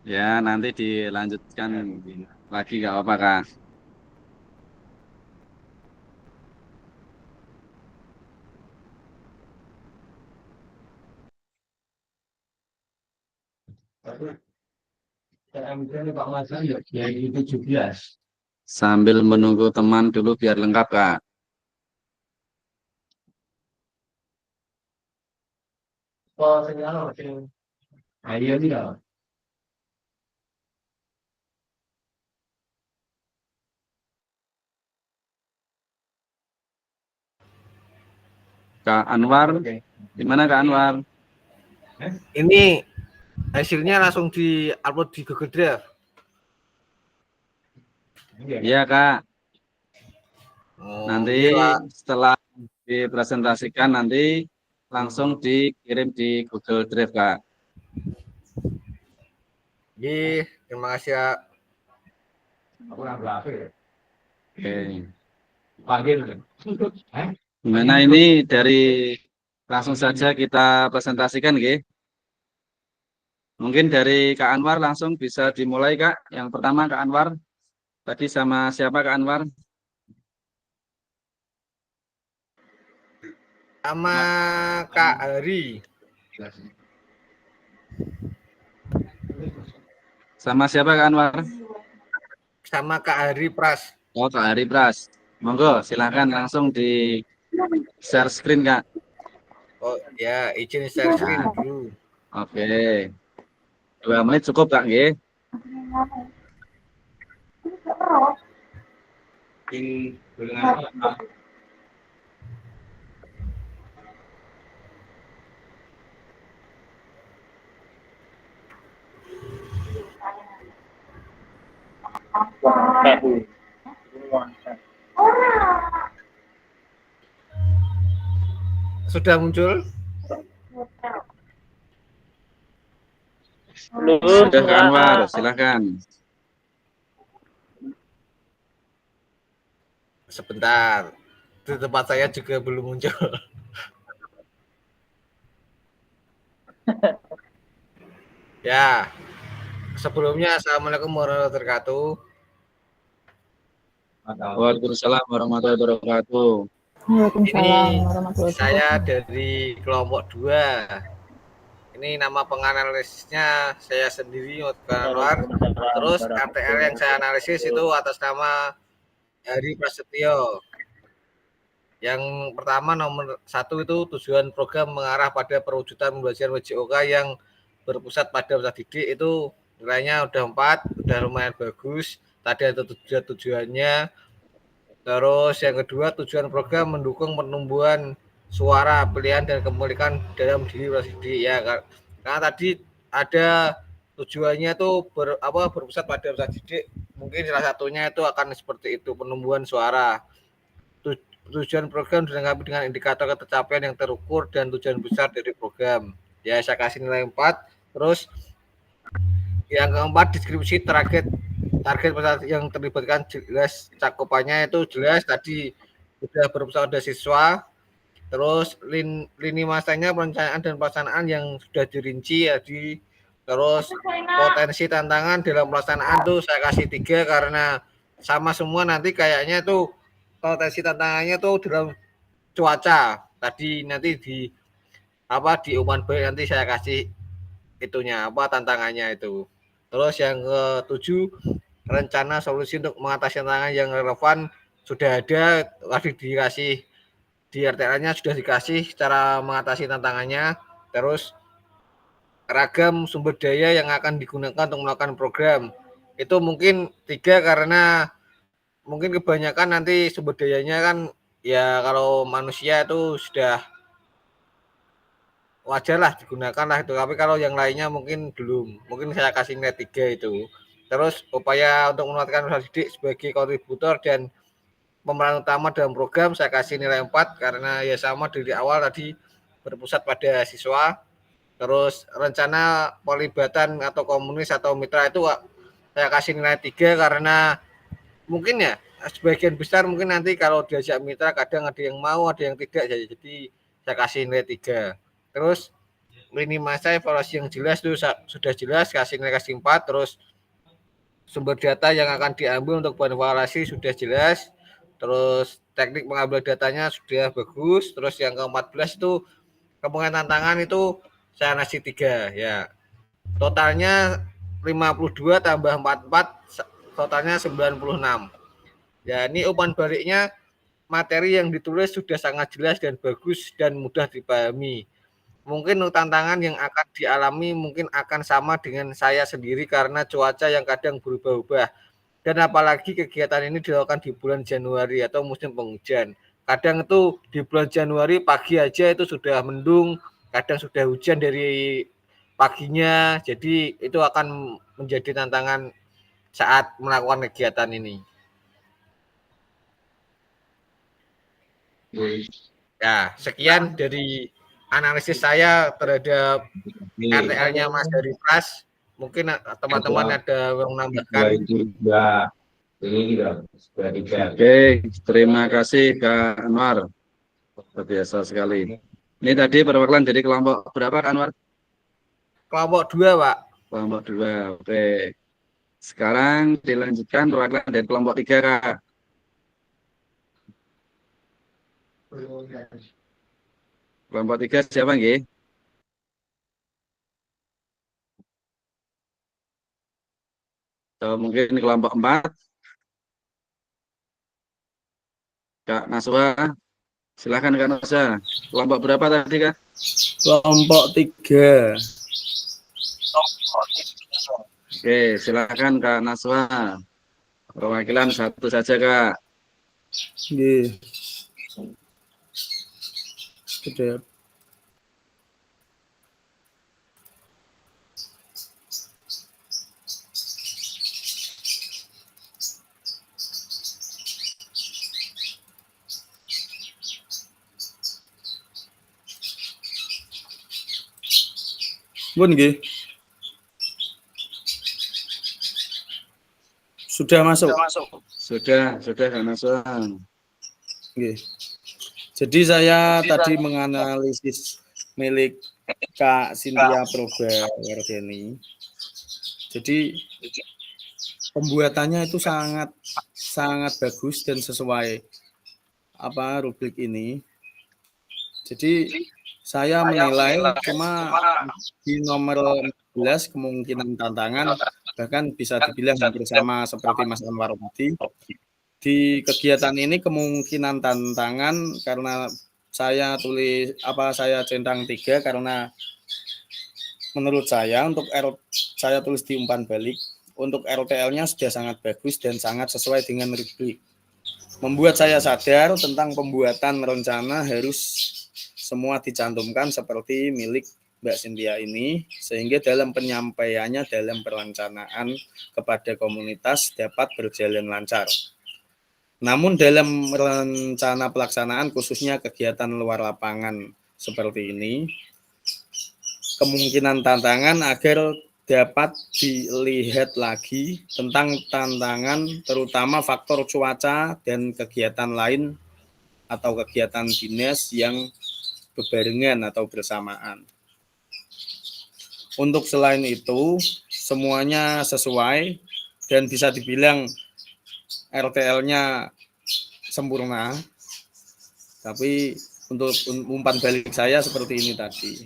Ya, nanti dilanjutkan lagi nggak apa-apa Kak. Sambil menunggu teman dulu biar lengkap Kak. Kak Anwar, gimana Kak Anwar? Ini hasilnya langsung di-upload di Google Drive. Iya Kak. Nanti iya, setelah dipresentasikan nanti langsung dikirim di Google Drive Kak. Iya, terima kasih ya. Oke. Gimana ini dari langsung saja kita presentasikan nggih. Mungkin dari Kak Anwar langsung bisa dimulai Kak. Yang pertama Kak Anwar. Tadi sama siapa Kak Anwar? Sama Kak Hari. Sama siapa Kak Anwar? Sama Kak Hari Pras. Oh Kak Hari Pras. Monggo silahkan langsung di share screen Kak. Oh ya, izin share screen dulu. Oke. 2 menit cukup Kak nggih. Sudah muncul? Sudah Kak Anwar, silakan. Sebentar. Di tempat saya juga belum muncul. Ya. Sebelumnya Assalamualaikum warahmatullahi wabarakatuh. Waalaikumsalam warahmatullahi wabarakatuh. Waalaikumsalam warahmatullahi Saya wabarakatuh. dari kelompok 2. Ini nama penganalisisnya saya sendiri, Anwar. Terus RTL yang saya analisis itu atas nama Hari Prasetyo. Yang pertama nomor 1 itu tujuan program mengarah pada perwujudan pembelajaran WJOK yang berpusat pada peserta didik, itu nilainya udah 4, udah lumayan bagus. Tadi ada tujuannya. Terus yang kedua, tujuan program mendukung penumbuhan suara, pilihan dan kepemilikan dalam diri peserta didik ya. Karena tadi ada tujuannya tuh berpusat pada peserta didik. Mungkin salah satunya itu akan seperti itu, penumbuhan suara. Tujuan program dilengkapi dengan indikator tercapaian yang terukur dan tujuan besar dari program. Ya, saya kasih nilai 4. Terus yang keempat, deskripsi target peserta yang terlibatkan jelas, cakupannya itu jelas, tadi sudah berpusat pada siswa. Terus lini masanya, perencanaan dan pelaksanaan yang sudah dirinci ya. Terus potensi tantangan dalam pelaksanaan tuh saya kasih 3 karena sama semua. Nanti kayaknya tuh potensi tantangannya tuh dalam cuaca. Tadi nanti di umuman baik nanti saya kasih itunya tantangannya itu. Terus yang ke-7, rencana solusi untuk mengatasi tantangan yang relevan sudah ada, tadi dikasih di RTL-nya sudah dikasih cara mengatasi tantangannya. Terus ragam sumber daya yang akan digunakan untuk melakukan program. Itu mungkin 3 karena mungkin kebanyakan nanti sumber dayanya kan ya kalau manusia itu sudah wajar lah digunakan lah itu, tapi kalau yang lainnya mungkin belum. Mungkin saya kasih nilai 3 itu. Terus upaya untuk menempatkan peserta didik sebagai kontributor dan pemeran utama dalam program saya kasih nilai 4 karena ya sama dari awal tadi berpusat pada siswa. Terus rencana pelibatan atau komunis atau mitra itu saya kasih nilai 3 karena mungkin ya sebagian besar mungkin nanti kalau diajak mitra kadang ada yang mau, ada yang tidak, jadi saya kasih nilai 3. Terus lini masa evaluasi yang jelas itu sudah jelas, kasih nilai 4. Terus sumber data yang akan diambil untuk bahan evaluasi sudah jelas. Terus teknik mengambil datanya sudah bagus. Terus yang ke-14 itu kemungkinan tantangan itu saya ngasih 3 ya. Totalnya 52 tambah 44 totalnya 96. Ya, ini umpan baliknya materi yang ditulis sudah sangat jelas dan bagus dan mudah dipahami. Mungkin tantangan yang akan dialami mungkin akan sama dengan saya sendiri karena cuaca yang kadang berubah-ubah. Dan apalagi kegiatan ini dilakukan di bulan Januari atau musim penghujan. Kadang itu di bulan Januari pagi aja itu sudah mendung, kadang sudah hujan dari paginya. Jadi itu akan menjadi tantangan saat melakukan kegiatan ini. Ya, sekian dari analisis saya terhadap RTL-nya Mas dari Pras. Mungkin teman-teman ada yang menambahkan. Oke, terima kasih Kak Anwar. Luar biasa sekali. Ini tadi perwakilan dari kelompok berapa Kak Anwar? Kelompok 2, Pak. Kelompok 2. Oke. Sekarang dilanjutkan perwakilan dari kelompok 3 Kak. Kelompok 3 siapa nggih? So, mungkin kelompok 4. Kak Naswa. Silakan Kak Naswa. Kelompok berapa tadi Kak? Kelompok 3. Oke, silakan Kak Naswa. Perwakilan 1 saja Kak. Nggih. Sudah. Pun nggih. Sudah masuk. Sudah Kak Naswa. Nggih. Jadi saya tadi menganalisis milik Kak Cynthia Proba Wardeni. Jadi pembuatannya itu sangat bagus dan sesuai rubrik ini. Jadi saya menilai cuma di nomor 14 kemungkinan tantangan bahkan bisa dibilang hampir sama seperti Mas Anwar tadi. Di kegiatan ini kemungkinan tantangan karena saya centang 3 karena menurut saya untuk saya tulis di umpan balik untuk RTL-nya sudah sangat bagus dan sangat sesuai dengan rubrik. Membuat saya sadar tentang pembuatan rencana harus semua dicantumkan seperti milik Mbak Cynthia ini sehingga dalam penyampaiannya dalam perencanaan kepada komunitas dapat berjalan lancar. Namun dalam rencana pelaksanaan khususnya kegiatan luar lapangan seperti ini, kemungkinan tantangan agar dapat dilihat lagi tentang tantangan terutama faktor cuaca dan kegiatan lain atau kegiatan dinas yang berbarengan atau bersamaan. Untuk selain itu, semuanya sesuai dan bisa dibilang RTL-nya sempurna, tapi untuk umpan balik saya seperti ini tadi.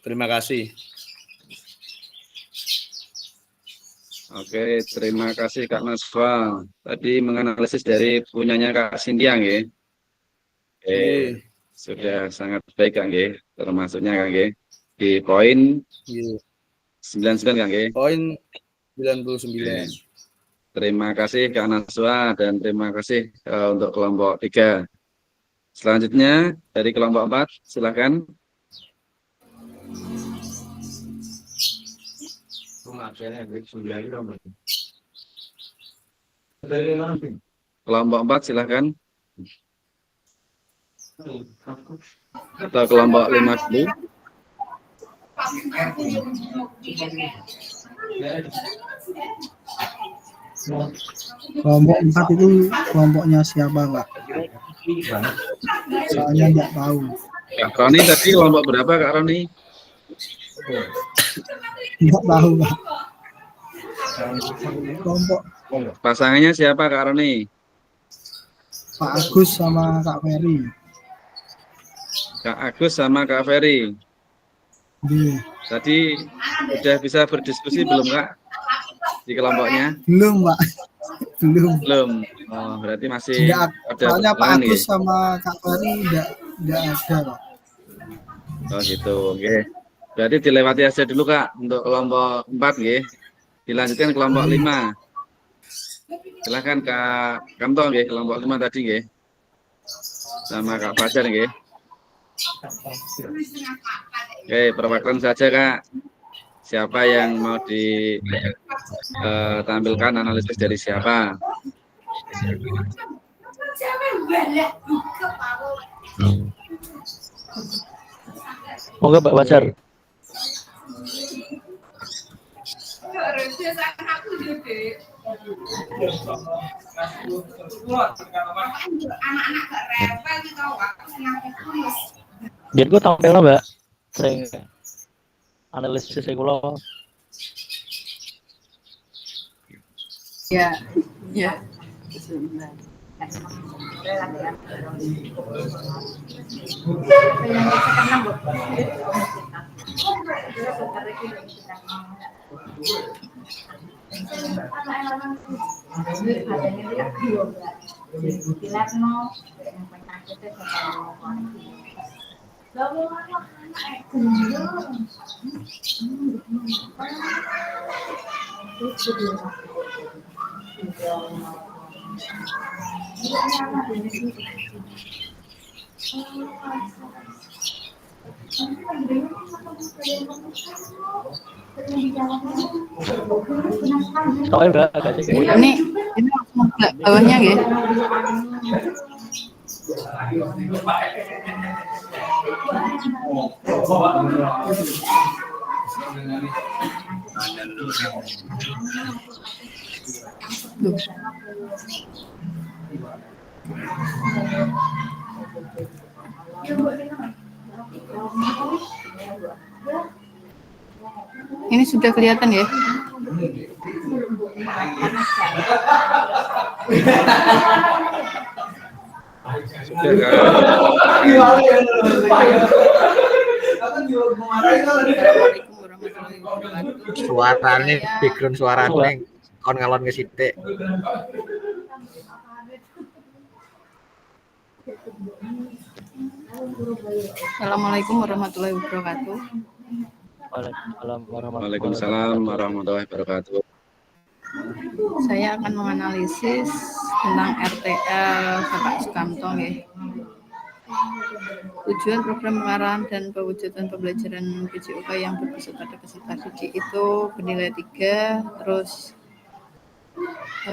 Terima kasih. Oke, terima kasih Kak Naswa. Tadi menganalisis dari punyanya Kak Cynthia nggih. Oke, sudah sangat baik Kak nggih, termasuknya Kak nggih. Di poin 99 Kak nggih. Poin 99. Terima kasih Kak Naswa dan terima kasih untuk kelompok 3. Selanjutnya dari kelompok 4, silakan. Kelompok 4 silakan. Atau kelompok 5 dulu? Kelompok 4 itu kelompoknya siapa, Kak? Soalnya nggak tahu. Kak Roni tadi kelompok berapa, Kak Roni? Nggak tahu, Kak. Kelompok Pasangannya siapa, Kak Roni? Pak Agus sama Kak Ferry. Kak Agus sama Kak Ferry. Iya. Tadi udah bisa berdiskusi belum, Kak? Di kelompoknya? Belum, Pak. Belum. Belum. Oh, berarti masih Nggak, ada soalnya Pak perkembangan Agus ya? sama Kak Ferry nggak ada, Pak. Oh gitu, oke. Berarti dilewati aja dulu, Kak, untuk kelompok 4 nggih. Dilanjutkan kelompok 5. Silahkan Kak Kamto nggih, kelompok 5 tadi nggih. Sama Kak Fajar nggih. Oke, perwakilan saja, Kak. Siapa yang mau ditampilkan analisis dari siapa? Monggo Pak Fajar. Biar gue tampil lah, Mbak. Sering analisis kula. Ya, ya. Ini langsung ke bawahnya ya. Ini sudah kelihatan ya? Suaranya, background suaranya kon ngalon ke sithik. Assalamualaikum warahmatullahi wabarakatuh. Waalaikumsalam warahmatullahi wabarakatuh. Saya akan menganalisis tentang RTL Bapak Sukamto ya. Tujuan program pengarahan dan pewujudan pembelajaran PJOK yang berbasis pada peserta didik itu bernilai 3, terus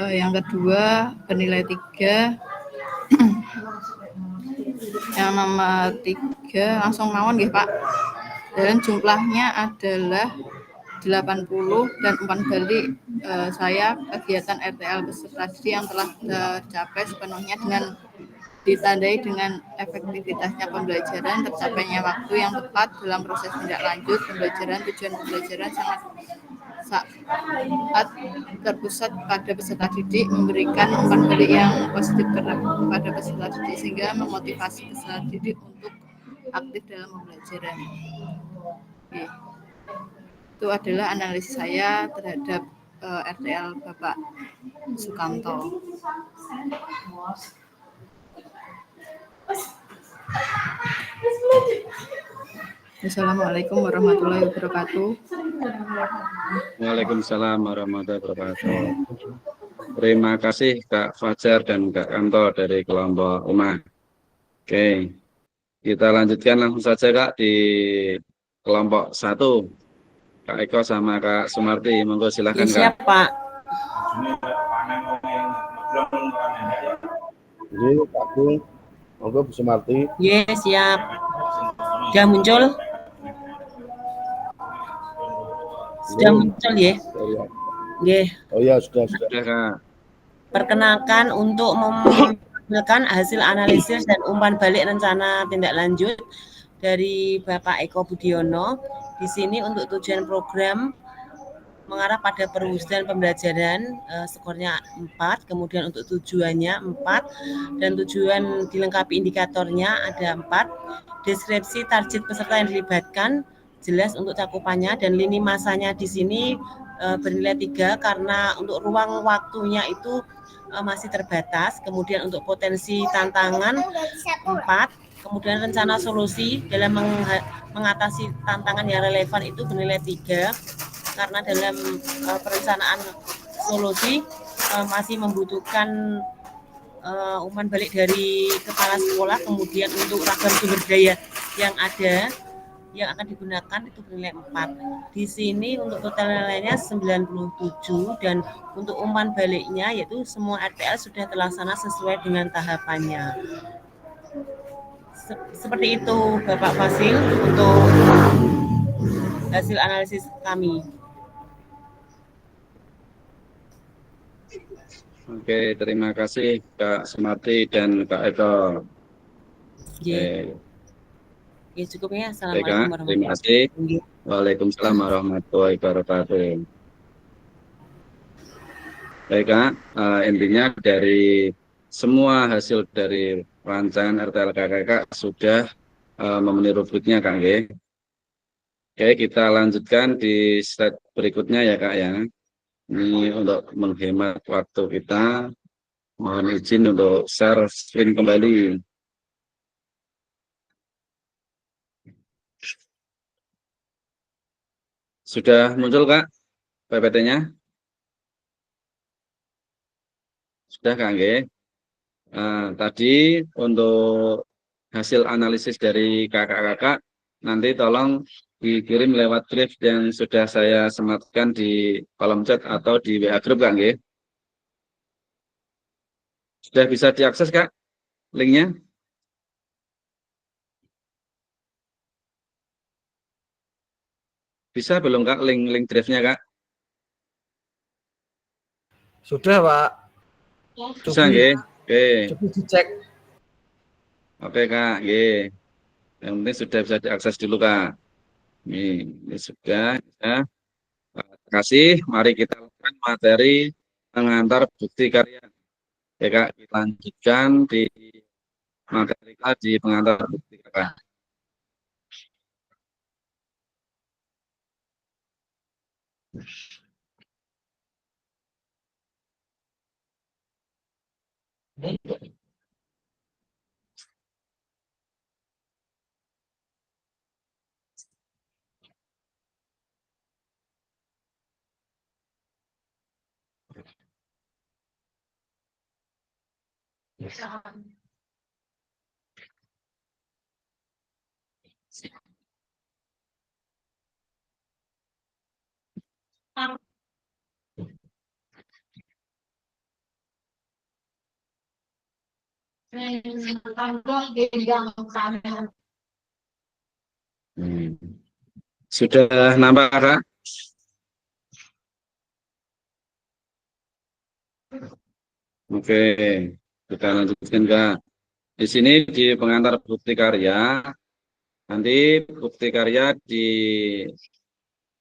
yang kedua bernilai 3, yang nomor 3 langsung mawon nggih Pak. Dan jumlahnya adalah 80 dan umpan balik saya kegiatan RTL peserta didik yang telah tercapai sepenuhnya dengan ditandai dengan efektivitasnya pembelajaran, tercapainya waktu yang tepat dalam proses tindak lanjut pembelajaran, tujuan pembelajaran sangat terpusat pada peserta didik, memberikan umpan balik yang positif kepada peserta didik sehingga memotivasi peserta didik untuk aktif dalam pembelajaran. Oke. Itu adalah analisis saya terhadap RTL Bapak Sukamto. Assalamualaikum warahmatullahi wabarakatuh. Waalaikumsalam warahmatullahi wabarakatuh. Terima kasih Kak Fajar dan Kak Kanto dari kelompok Umah. Oke, kita lanjutkan langsung saja Kak di kelompok 1. Kak Eko sama Kak Sumarti, monggo silakan Kak. Siap Pak. Jadi Pak Gung, Monggo Bu Sumarti. Yes, siap. Sudah muncul? Sudah muncul ya? Nggih. Oh ya, sudah. Perkenalkan untuk menampilkan hasil analisis dan umpan balik rencana tindak lanjut dari Bapak Eko Budiono. Di sini untuk tujuan program mengarah pada perwujudan pembelajaran, skornya 4, kemudian untuk tujuannya 4, dan tujuan dilengkapi indikatornya ada 4, deskripsi target peserta yang dilibatkan, jelas untuk cakupannya, dan lini masanya di sini bernilai 3 karena untuk ruang waktunya itu masih terbatas. Kemudian untuk potensi tantangan 4, kemudian rencana solusi dalam mengatasi tantangan yang relevan itu bernilai 3 karena dalam perencanaan solusi masih membutuhkan umpan balik dari kepala sekolah, kemudian untuk ragam sumber daya yang ada yang akan digunakan itu bernilai 4. Di sini untuk total nilainya 97 dan untuk umpan baliknya yaitu semua RTL sudah terlaksana sesuai dengan tahapannya. Seperti itu Bapak Fasil untuk hasil analisis kami. Oke, terima kasih Kak Sumarti dan Kak Eko. Ya, cukup ya. Assalamualaikum warahmatullahi wabarakatuh. Terima kasih. Waalaikumsalam warahmatullahi wabarakatuh. Baik Kak, intinya dari semua hasil dari rancangan RTL KKK sudah memenuhi rubriknya Kak. Oke, kita lanjutkan di slide berikutnya ya Kak ya. Ini untuk menghemat waktu kita, mohon izin untuk share screen kembali. Sudah muncul Kak PPT-nya? Sudah Kak, tadi untuk hasil analisis dari kakak-kakak nanti tolong dikirim lewat drive yang sudah saya sematkan di kolom chat atau di WA group Kak, Sudah bisa diakses Kak linknya? Bisa belum Kak link drive-nya Kak? Sudah Pak. Bisa Oke. Coba dicek. Oke Kak, yang penting sudah bisa diakses dulu Kak. Ini sudah. Ya. Terima kasih. Mari kita lakukan materi pengantar bukti karya. Ya Kak, kita lanjutkan di materi di pengantar bukti karya. Sudah nampak Kak? Oke, kita lanjutkan Kak. Di sini di pengantar bukti karya, nanti bukti karya di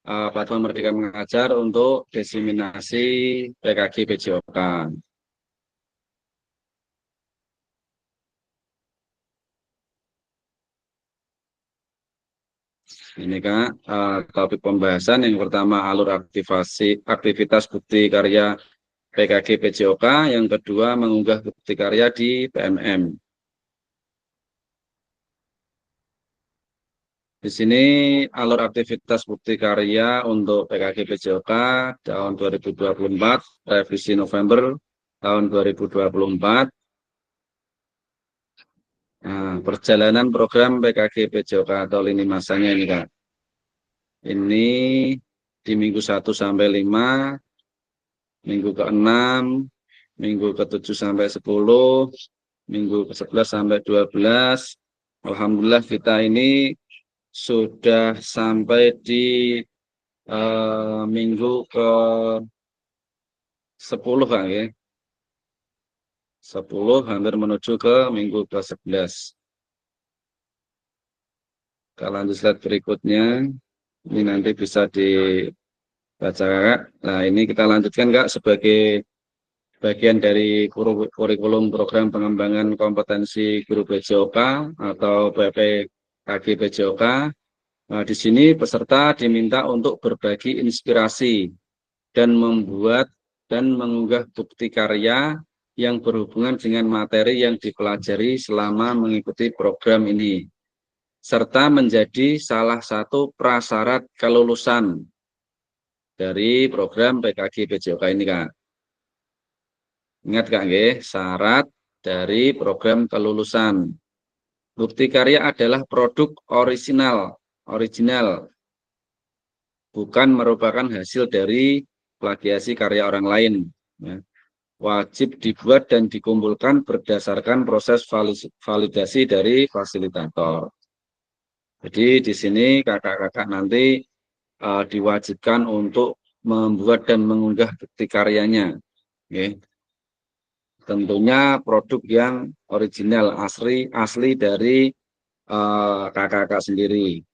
platform Merdeka Mengajar untuk diseminasi PKG PJOK. Ini Kak, topik pembahasan yang pertama alur aktivitas bukti karya PKG PJOK, yang kedua mengunggah bukti karya di PMM. Di sini alur aktivitas bukti karya untuk PKG PJOK tahun 2024, revisi November tahun 2024. Nah, perjalanan program PKG PJOK atau lini masanya ini Kak. Ini di minggu 1 sampai 5, minggu ke-6, minggu ke-7 sampai 10, minggu ke-11 sampai 12. Alhamdulillah kita ini sudah sampai di minggu ke-10 Kang ya. 10 hampir menuju ke minggu ke-11. Kita lanjut slide berikutnya. Ini nanti bisa dibaca Kak. Nah, ini kita lanjutkan Kak sebagai bagian dari kurikulum program pengembangan kompetensi guru PJOK atau PPKG PJOK. Nah, di sini peserta diminta untuk berbagi inspirasi dan membuat dan mengunggah bukti karya yang berhubungan dengan materi yang dipelajari selama mengikuti program ini, serta menjadi salah satu prasyarat kelulusan dari program PKG PJOK ini Kak. Ingat Kak nggih, syarat dari program kelulusan. Bukti karya adalah produk original, bukan merupakan hasil dari plagiasi karya orang lain. Ya. Wajib dibuat dan dikumpulkan berdasarkan proses validasi dari fasilitator. Jadi di sini kakak-kakak nanti diwajibkan untuk membuat dan mengunggah bukti karyanya. Okay. Tentunya produk yang original, asli dari kakak-kakak sendiri.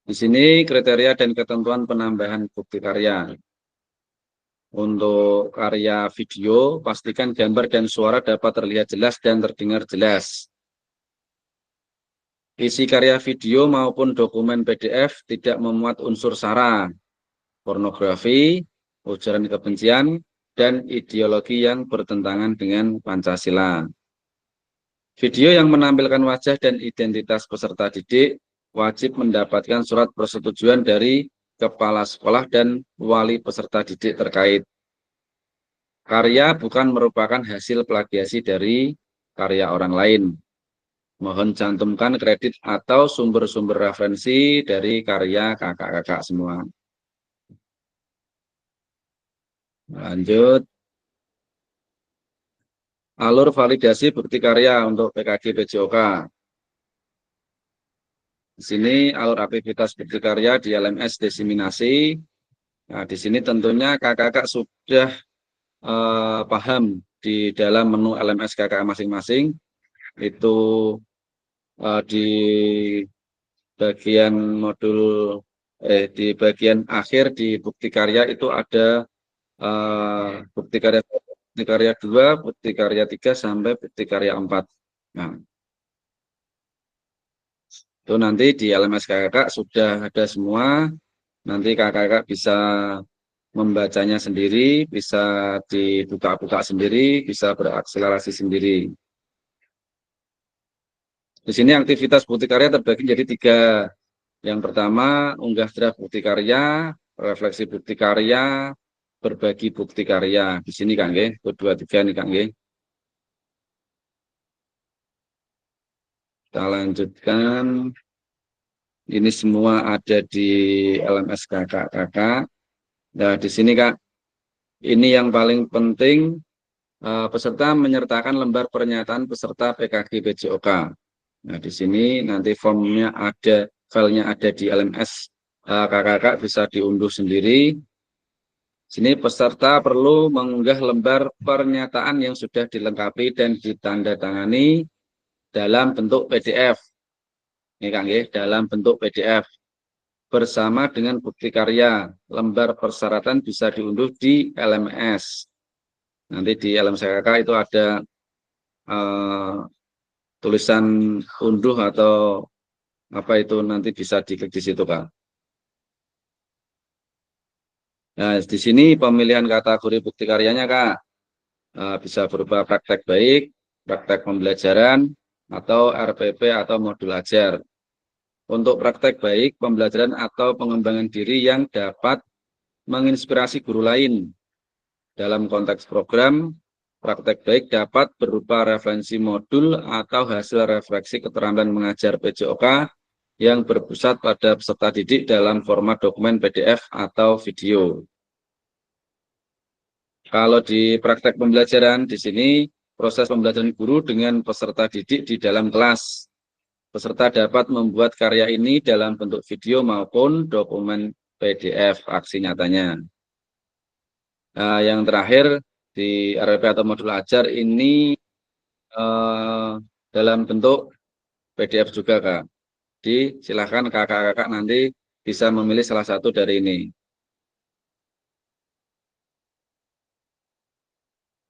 Di sini kriteria dan ketentuan penambahan bukti karya. Untuk karya video, pastikan gambar dan suara dapat terlihat jelas dan terdengar jelas. Isi karya video maupun dokumen PDF tidak memuat unsur sara, pornografi, ujaran kebencian, dan ideologi yang bertentangan dengan Pancasila. Video yang menampilkan wajah dan identitas peserta didik wajib mendapatkan surat persetujuan dari kepala sekolah dan wali peserta didik terkait. Karya bukan merupakan hasil plagiasi dari karya orang lain. Mohon cantumkan kredit atau sumber-sumber referensi dari karya kakak-kakak semua. Lanjut. Alur validasi bukti karya untuk PKG PJOK. Di sini alur aktivitas bukti karya di LMS diseminasi. Nah, di sini tentunya kakak-kakak sudah paham di dalam menu LMS kakak masing-masing. Itu di bagian modul di bagian akhir di bukti karya itu ada bukti karya 2, bukti karya 3 sampai bukti karya 4. Nah, itu nanti di LMS kakak sudah ada semua. Nanti kakak bisa membacanya sendiri, bisa dibuka-buka sendiri, bisa berakselerasi sendiri. Di sini aktivitas bukti karya terbagi menjadi 3. Yang pertama, unggah draft bukti karya, refleksi bukti karya, berbagi bukti karya. Di sini Kang nggih, 2, 3 nih Kang nggih. Kita lanjutkan. Ini semua ada di LMS kakak-kakak. Nah, di sini Kak, ini yang paling penting, peserta menyertakan lembar pernyataan peserta PKG PJOK. Nah, di sini nanti formnya ada, filenya ada di LMS kakak-kakak, bisa diunduh sendiri. Sini peserta perlu mengunggah lembar pernyataan yang sudah dilengkapi dan ditandatangani dalam bentuk PDF. Ini Kang nggih, dalam bentuk PDF. Bersama dengan bukti karya, lembar persyaratan bisa diunduh di LMS. Nanti di LMS kakak itu ada tulisan unduh atau apa itu, nanti bisa diklik di situ Kak. Nah, di sini pemilihan kategori bukti karyanya Kak, bisa berupa praktek baik, praktek pembelajaran, atau RPP atau modul ajar. Untuk praktek baik, pembelajaran atau pengembangan diri yang dapat menginspirasi guru lain. Dalam konteks program, praktek baik dapat berupa referensi modul atau hasil refleksi keterampilan mengajar PJOK yang berpusat pada peserta didik dalam format dokumen PDF atau video. Kalau di praktek pembelajaran di sini proses pembelajaran guru dengan peserta didik di dalam kelas. Peserta dapat membuat karya ini dalam bentuk video maupun dokumen PDF aksi nyatanya. Nah, yang terakhir di RLP atau modul ajar ini dalam bentuk PDF juga, Kak. Jadi silakan kakak-kakak nanti bisa memilih salah satu dari ini.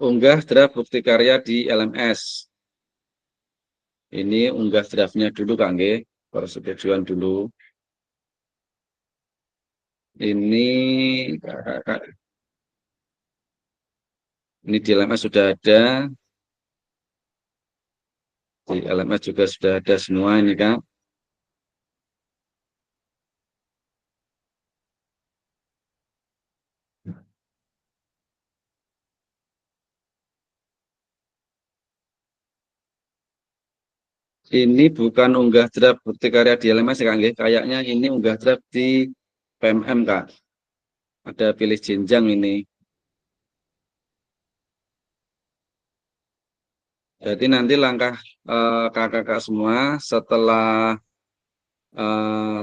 Unggah draft bukti karya di LMS. Ini unggah draftnya dulu, Kak, nggih. Persetujuan dulu. Ini kakak-kakak. Ini di LMS sudah ada. Di LMS juga sudah ada semua ini, Kak. Ini bukan unggah draft bukti karya di LMS, Kak, nggih. Kayaknya ini unggah draft di PMM, Kak. Ada pilih jenjang ini. Jadi nanti langkah kakak-kakak semua setelah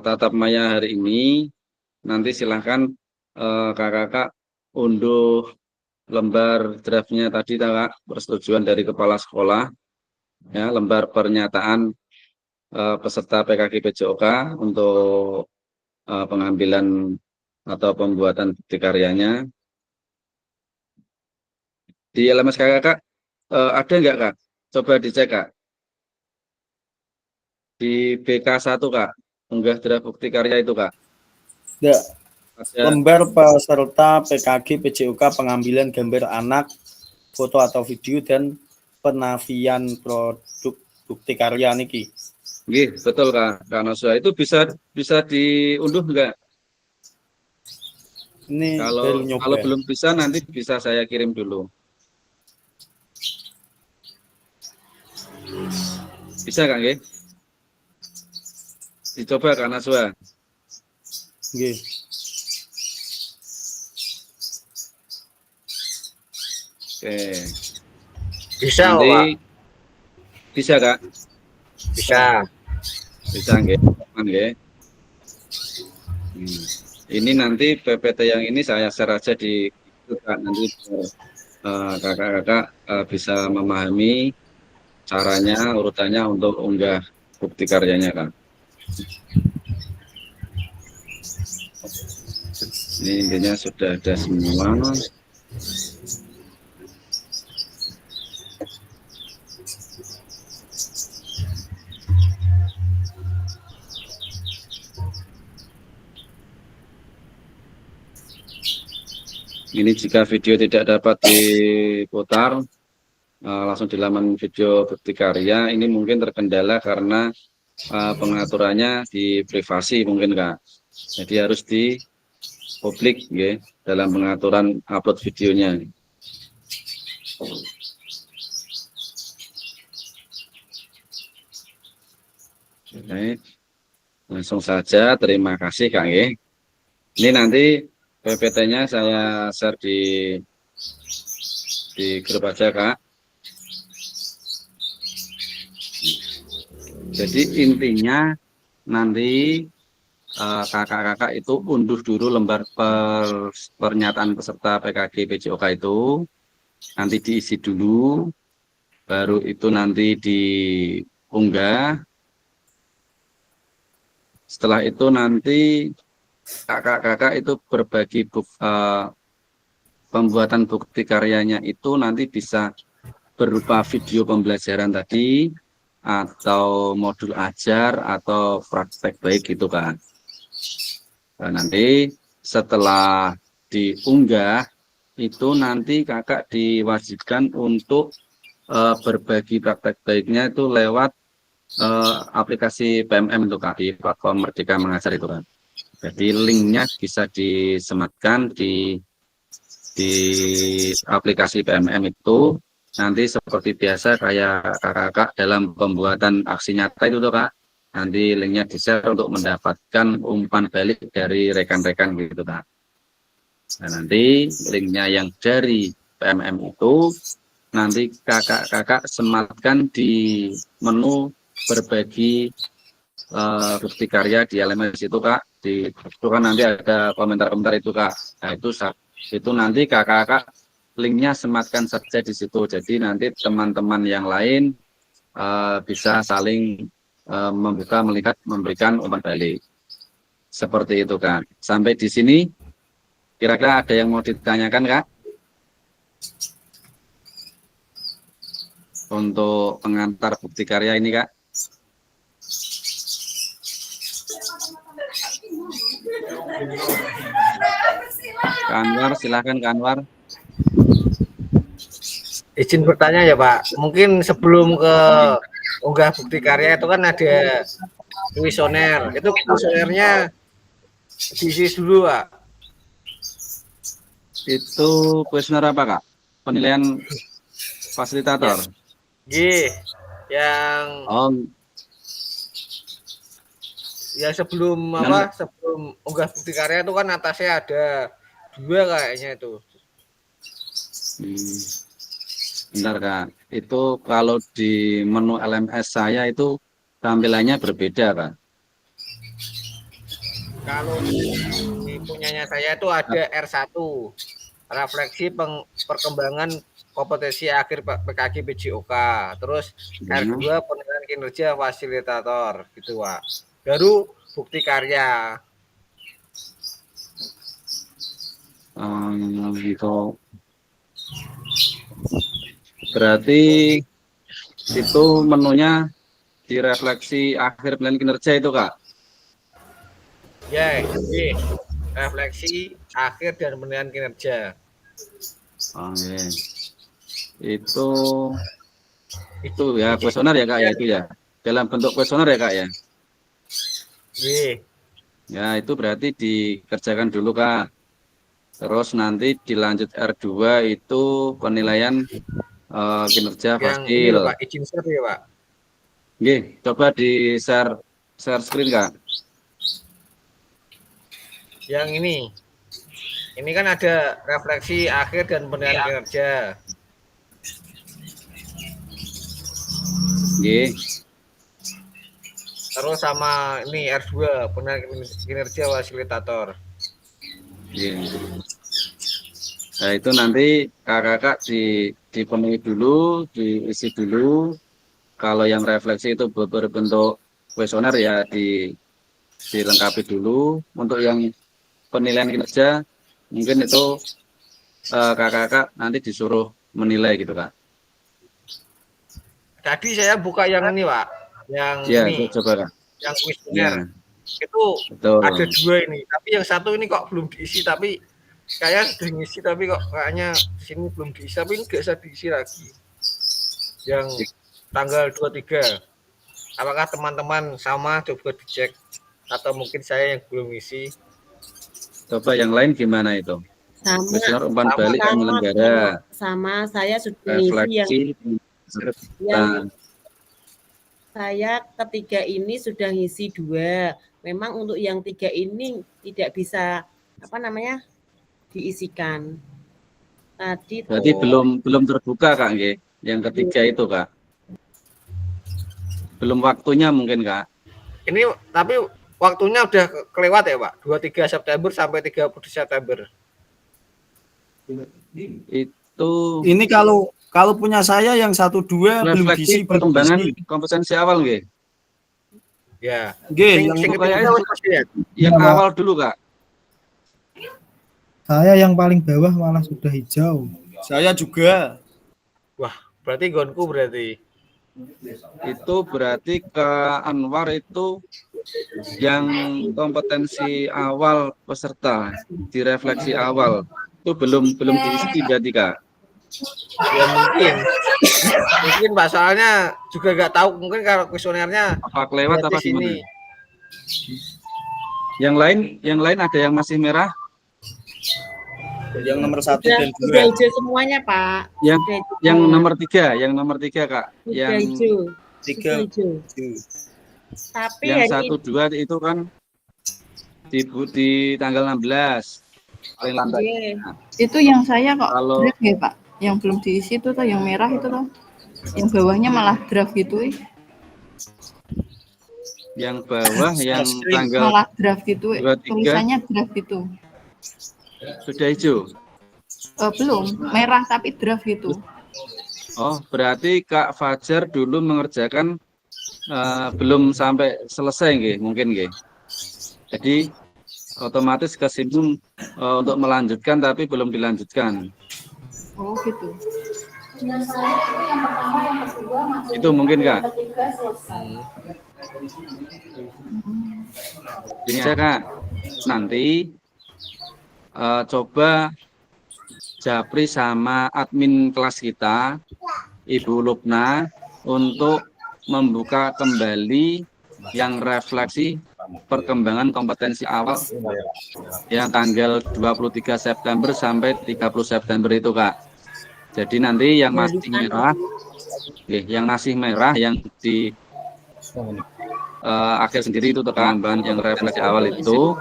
tatap maya hari ini, nanti silahkan kakak-kakak unduh lembar draftnya tadi, Kak, persetujuan dari kepala sekolah, ya, lembar pernyataan peserta PKG PJOK untuk pengambilan atau pembuatan bukti karyanya. Di LMS kakak-kakak ada nggak, Kak? Coba dicek, Kak. Di BK1, Kak, unggah draft bukti karya itu, Kak. Ada. Ada. Lembar peserta PKG PJOK pengambilan gambar anak, foto atau video, dan penafian produk bukti karya niki. Nggih, betul, Kak. Karena sudah itu bisa diunduh enggak? Ini Kalau belum bisa nanti bisa saya kirim dulu. Bisa, Kak, nggih? Dicoba, Kak Naswa. Nggih. Oke. Bisa, nanti, Pak. Bisa, Kak? Bisa. Bisa, nggih. Nggih. Ini nanti PPT yang ini saya share aja di Kak, nanti kakak-kakak bisa memahami caranya, urutannya untuk unggah bukti karyanya, Kak. Ini intinya sudah ada semua. Ini jika video tidak dapat diputar, langsung di laman video bukti karya, ini mungkin terkendala karena pengaturannya di privasi mungkin, Kak. Jadi harus di publik, ya, dalam pengaturan upload videonya. Oke. Langsung saja, terima kasih, Kak. Ya. Ini nanti PPT-nya saya share di grup aja, Kak. Jadi intinya nanti kakak-kakak itu unduh dulu lembar pernyataan peserta PKG PJOK itu, nanti diisi dulu, baru itu nanti diunggah. Setelah itu nanti kakak-kakak itu berbagi pembuatan bukti karyanya itu nanti bisa berupa video pembelajaran tadi, atau modul ajar, atau praktek baik gitu, kan. Nah, nanti setelah diunggah itu nanti kakak diwajibkan untuk berbagi praktek baiknya itu lewat aplikasi PMM itu, Kak, di platform Merdeka Mengajar itu, kan. Jadi linknya bisa disematkan di aplikasi PMM itu. Nanti seperti biasa kayak kakak dalam pembuatan aksi nyata itu tuh, Kak. Nanti linknya di-share untuk mendapatkan umpan balik dari rekan-rekan gitu, Kak. Nah, nanti linknya yang dari PMM itu nanti kakak-kakak sematkan di menu berbagi bukti karya di LMS itu Kak. Itu kan nanti ada komentar-komentar itu Kak. Nah itu nanti kakak-kakak linknya sematkan saja di situ. Jadi nanti teman-teman yang lain bisa saling membuka, melihat, memberikan umpan balik. Seperti itu kan. Sampai di sini kira-kira ada yang mau ditanyakan Kak? Untuk pengantar bukti karya ini Kak. Kanwar, silakan Kanwar. Izin bertanya ya Pak, mungkin sebelum ke unggah bukti karya itu kan ada kuesioner. Itu kuesionernya diisi dulu Pak. Itu kuesioner apa Kak? Penilaian fasilitator. Yang sebelum sebelum unggah bukti karya itu kan atasnya ada 2 kayaknya itu. Bentar Kak, itu kalau di menu LMS saya itu tampilannya berbeda Kak. Kalau di punyanya saya itu ada R1, refleksi perkembangan kompetensi akhir PKG PJOK, terus R2 penilaian kinerja fasilitator gitu Pak. Baru bukti karya. Gitu. Berarti itu menunya direfleksi akhir penilaian kinerja itu Kak? Ya, refleksi akhir dan penilaian kinerja. Oke. Itu ya kuesioner ya Kak ya itu ya. Dalam bentuk kuesioner ya Kak ya. Ya itu berarti dikerjakan dulu Kak. Terus nanti dilanjut R2 itu penilaian kinerja fasil. Pak, izin share ya Pak. Oke, coba di share screen Kak. Yang ini kan ada refleksi akhir dan penilaian kinerja. Terus sama ini R2 penilaian kinerja fasilitator. Nah itu nanti kakak-kakak dipenuhi dulu, diisi dulu. Kalau yang refleksi itu berbentuk kuesioner ya dilengkapi dulu. Untuk yang penilaian kinerja mungkin itu kakak-kakak nanti disuruh menilai gitu Kak. Tadi saya buka yang ini Pak, yang ini, coba Kak. yang kuesioner. Itu ada 2 ini, tapi yang satu ini kok belum diisi, tapi kayak sudah diisi tapi kok kayaknya sini belum diisi, tapi ini nggak bisa diisi lagi. Yang tanggal 23, apakah teman-teman sama? Coba dicek, atau mungkin saya yang belum isi. Coba yang lain gimana itu? Kuesioner umpan balik penyelenggara. Sama saya sudah ngisi yang saya ketiga ini sudah ngisi 2. Memang untuk yang 3 ini tidak bisa diisikan. Tadi berarti belum terbuka Kak nggih. Yang ketiga itu Kak. Belum waktunya mungkin Kak. Ini tapi waktunya udah kelewat ya Pak. 23 September sampai 30 September. Itu ini kalau punya saya yang 1-2 belum diisi perkembangan kompetensi awal nggih. Ya. Yang awal dulu Kak. Saya yang paling bawah malah sudah hijau. Saya juga. Wah, berarti gonku berarti. Itu berarti ke Anwar itu yang kompetensi awal peserta di refleksi awal itu belum diisi berarti Kak. Ya mungkin Pak, soalnya juga nggak tahu, mungkin kalau kuesionernya apa kelewat apa gimana. Yang lain ada yang masih merah? Yang nomor 1 dan 2. Sudah hijau semuanya Pak. Yang nomor 3, Kak. Sudah hijau. 3 hijau. Tapi yang 1, 2 itu kan di tanggal 16 paling lambat. Itu yang saya kok kalau ya Pak. Yang belum diisi itu tuh yang merah itu tuh. Yang bawahnya malah draft gitu. Yang bawah yang tanggal Malah draft gitu. 23 Tulisannya draft itu. sudah hijau. Belum, merah tapi draft gitu. Oh, berarti Kak Fajar dulu mengerjakan belum sampai selesai nggih, mungkin nggih. Jadi otomatis kesinggung untuk melanjutkan tapi belum dilanjutkan. Oh gitu. Itu mungkin Kak. Ini saya Kak, nanti coba Japri sama admin kelas kita, Ibu Lupna, untuk membuka kembali yang refleksi perkembangan kompetensi awal yang tanggal 23 September sampai 30 September itu Kak. Jadi nanti yang masih merah, yang di akhir sendiri itu perkembangan yang refleksi awal itu,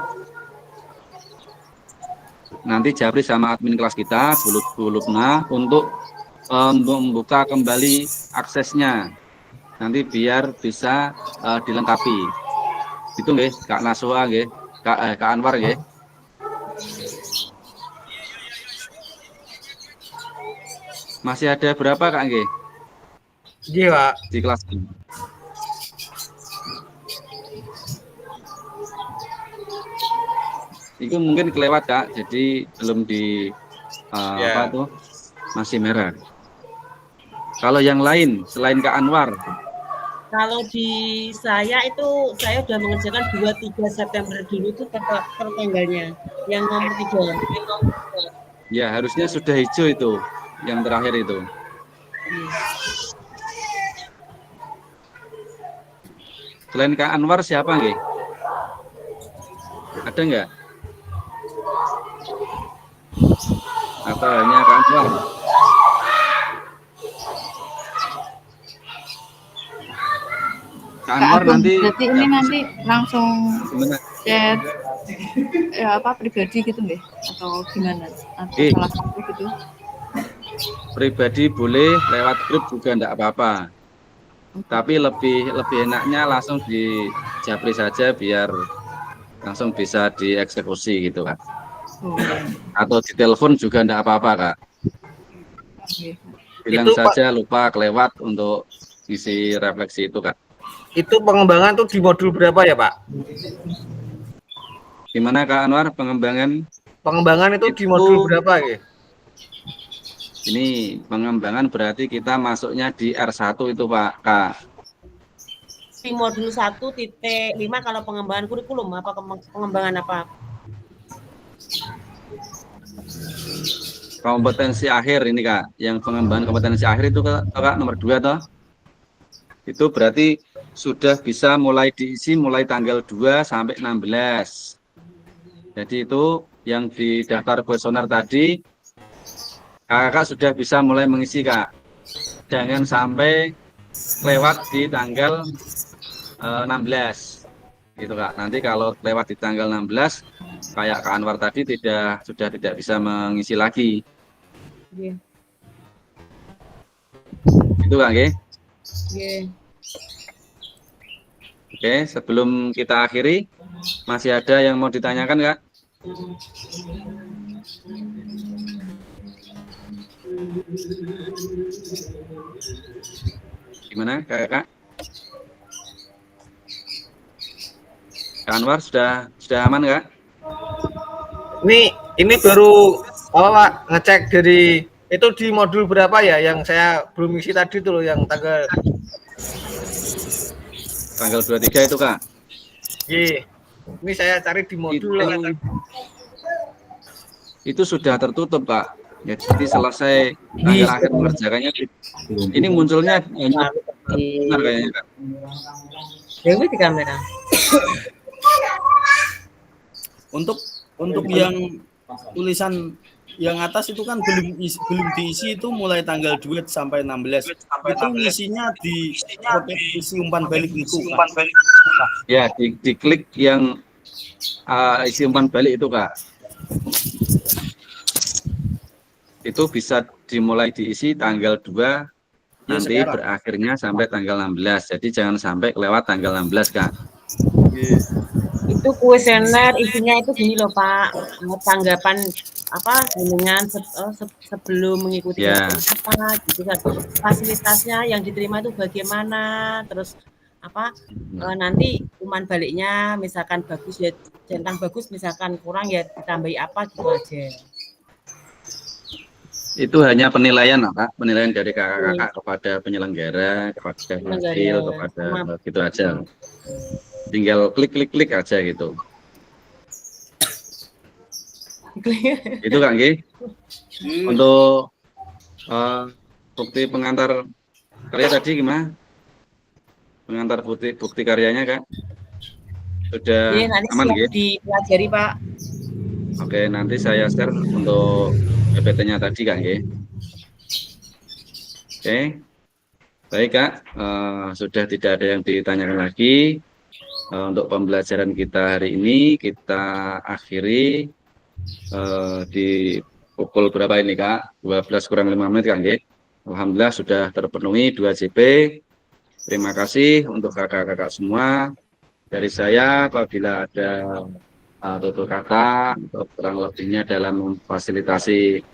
nanti Japri sama admin kelas kita, Bu Lupna, untuk membuka kembali aksesnya. Nanti biar bisa dilengkapi. Itu nggih, Kak Naswa nggih, Kak Anwar nggih. Masih ada berapa Kak nggih? Nggih, Pak. Di kelas ini. Itu mungkin kelewat Kak, jadi belum di apa tuh, masih merah. Kalau yang lain selain Kak Anwar? Kalau di saya itu saya sudah mengerjakan 23 September dulu itu per tanggalnya, yang nomor 3. Ya harusnya sudah hijau itu, yang terakhir itu. Selain Kak Anwar siapa nggih? Ada nggak? Atau hanya Kak Anwar? Kak Anwar nanti. Berarti ini nanti langsung chat pribadi gitu nggih? Atau gimana? Atau salah satu gitu? Pribadi boleh, lewat grup juga enggak apa-apa. Tapi lebih enaknya langsung di Japri saja biar langsung bisa dieksekusi gitu Kak. Atau di telepon juga enggak apa-apa Kak. Bilang itu, saja lupa kelewat untuk isi refleksi itu Kak. Itu pengembangan tuh di modul berapa ya Pak? Gimana Kak Anwar pengembangan? Pengembangan itu di modul berapa ya? Ini pengembangan berarti kita masuknya di R1 itu Pak Kak. Di modul 1.5 kalau pengembangan kurikulum apa pengembangan apa? Kompetensi akhir ini Kak, yang pengembangan kompetensi akhir itu Kak nomor 2 toh. Itu berarti sudah bisa mulai diisi mulai tanggal 2 sampai 16. Jadi itu yang di daftar kuesioner tadi Kakak sudah bisa mulai mengisi Kak. Jangan sampai lewat di tanggal 16. Gitu Kak. Nanti kalau lewat di tanggal 16 kayak Kak Anwar tadi sudah tidak bisa mengisi lagi. Itu Kak nggih? Oke, sebelum kita akhiri, masih ada yang mau ditanyakan Kak? Gimana Kak? Kak Anwar sudah aman Kak? Ini baru Pak ngecek dari itu di modul berapa ya yang saya belum isi tadi tuh loh yang tanggal 23 itu Kak. Iya. Ini saya cari di modul itu sudah tertutup Kak. Ya, jadi selesai akhir mengerjakannya. Ini munculnya hanya benar kayaknya Kak. Dewi di kamera. Untuk yang tulisan yang atas itu kan belum diisi itu mulai tanggal 2 sampai 16. Itu isinya di isi umpan balik itu. Ya, diklik yang isi umpan balik itu Kak. itu bisa dimulai diisi tanggal 2 nanti sekarang. berakhirnya sampai tanggal 16. Jadi jangan sampai lewat tanggal 16, Kak. Itu kuesioner isinya itu gini loh Pak, tanggapan apa dengan sebelum mengikuti Ya. apa gitu kan, fasilitasnya yang diterima itu bagaimana, terus apa nanti umpan baliknya misalkan bagus ya centang bagus, misalkan kurang ya ditambahi apa gitu aja. Itu hanya penilaian, Kak, penilaian dari kakak-kakak kepada penyelenggara, kepada hasil, kepada gitu aja. Tinggal klik aja gitu. Itu Kak Nggih. Untuk bukti pengantar karya tadi gimana? Pengantar bukti karyanya Kak? Sudah aman nggih? Dipelajari Pak. Oke, nanti saya share untuk PPT-nya tadi Kak nggih. Oke. Baik Kak, sudah tidak ada yang ditanyakan lagi. Untuk pembelajaran kita hari ini kita akhiri di pukul berapa ini Kak? 12 kurang 5 menit Kak nggih. Alhamdulillah sudah terpenuhi 2 JP. Terima kasih untuk kakak-kakak semua. Dari saya apabila ada tutur kata atau kurang lebihnya dalam memfasilitasi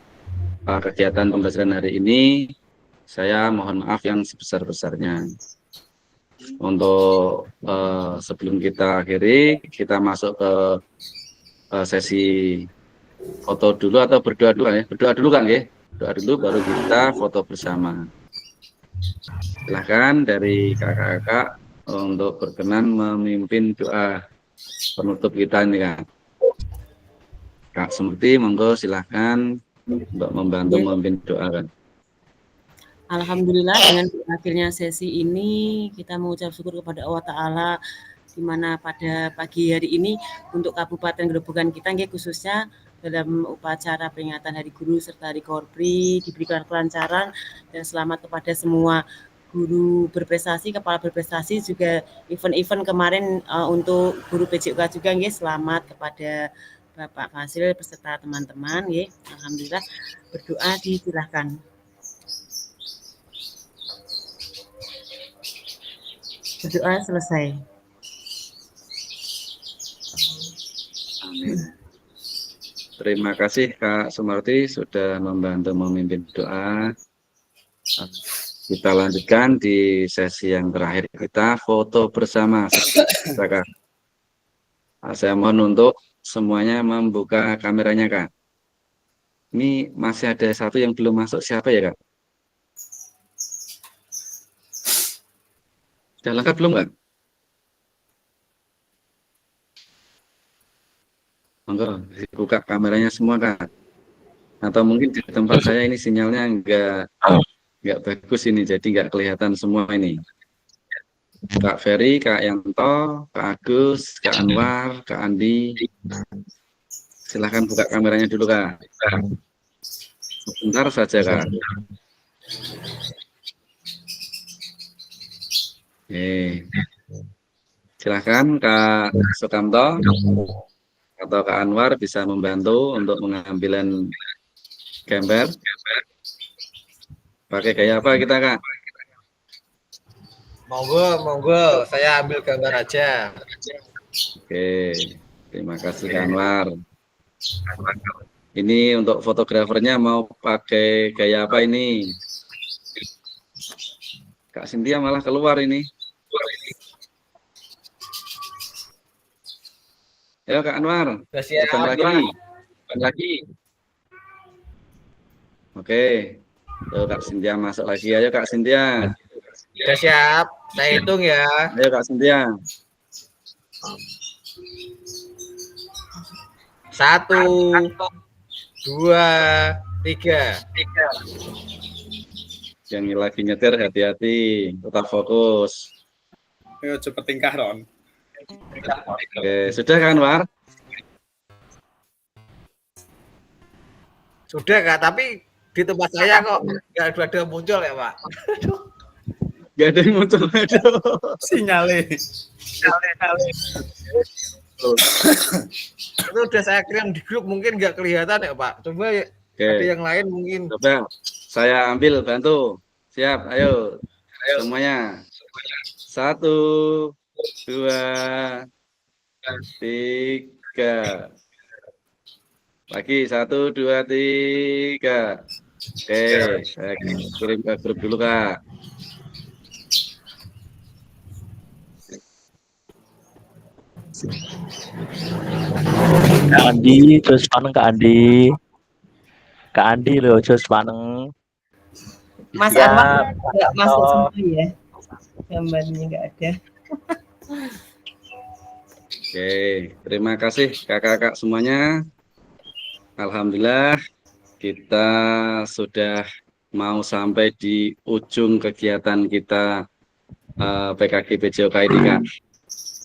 kegiatan pembelajaran hari ini, saya mohon maaf yang sebesar-besarnya. Untuk sebelum kita akhiri, kita masuk ke sesi foto dulu atau berdoa dulu ya. Berdoa dulu kan ya. Doa dulu baru kita foto bersama. Silahkan dari kakak-kakak untuk berkenan memimpin doa penutup kita ini Kak. Kak Sumurti, monggo silahkan untuk membantu memimpin doa kan. Alhamdulillah dengan akhirnya sesi ini kita mengucap syukur kepada Allah Ta'ala di mana pada pagi hari ini untuk Kabupaten Grobogan kita khususnya dalam upacara peringatan Hari Guru serta Hari Korpri diberikan kelancaran dan selamat kepada semua guru berprestasi, kepala berprestasi juga event-event kemarin untuk guru PJUK juga selamat kepada Bapak Fasil beserta teman-teman Alhamdulillah, berdoa disilahkan. Berdoa selesai. Amin. Terima kasih Kak Sumarti sudah membantu memimpin doa. Kita lanjutkan di sesi yang terakhir kita foto bersama. Saya mohon untuk semuanya membuka kameranya Kak. Ini masih ada satu yang belum masuk, siapa ya Kak? Sudah lengkap belum Kak? Monggo buka kameranya semua Kak. Atau mungkin di tempat saya ini sinyalnya enggak bagus ini, jadi enggak kelihatan semua ini. Kak Ferry, Kak Yanto, Kak Agus, Kak Anwar, Kak Andi. Silahkan buka kameranya dulu Kak. Sebentar saja Kak. Silahkan Kak Sukamto atau Kak Anwar bisa membantu untuk mengambilan gambar. Pakai gaya apa kita Kak? Monggo, saya ambil gambar aja. Oke, terima kasih Kak Anwar. Ini untuk fotografernya mau pakai gaya apa ini? Kak Cynthia malah keluar ini. Ayo Kak Anwar, lagi. Oke, ayo Kak Cynthia masuk lagi. Ayo Kak Cynthia. Sudah siap, saya hitung ya. Ayo Kak Cynthia. 1, 2, 3. Yang lagi nyetir hati-hati, tetap fokus. Ayo cepet tingkah Ron. Oke, sudah kan War? Sudah Kak, tapi di tempat saya kok nggak ada muncul ya Pak. Nggak ada yang muncul. Sinyalnya. Itu udah saya kirim di grup, mungkin nggak kelihatan ya Pak. Coba Oke. Ada yang lain mungkin. Coba saya ambil bantu. Siap, ayo semuanya. 1, 2, 3. Lagi 1, 2, 3. Oke, saya kirim ke grup dulu Kak. Kak Andi, Jos Paneng Kak Andi. Kak Andi loh, Jos Paneng. Mas Ya, Anwar nggak masuk oh. semua ya, gambarnya nggak ada. Oke, terima kasih kakak-kakak semuanya. Alhamdulillah kita sudah mau sampai di ujung kegiatan kita PKG PJOK ini Kak.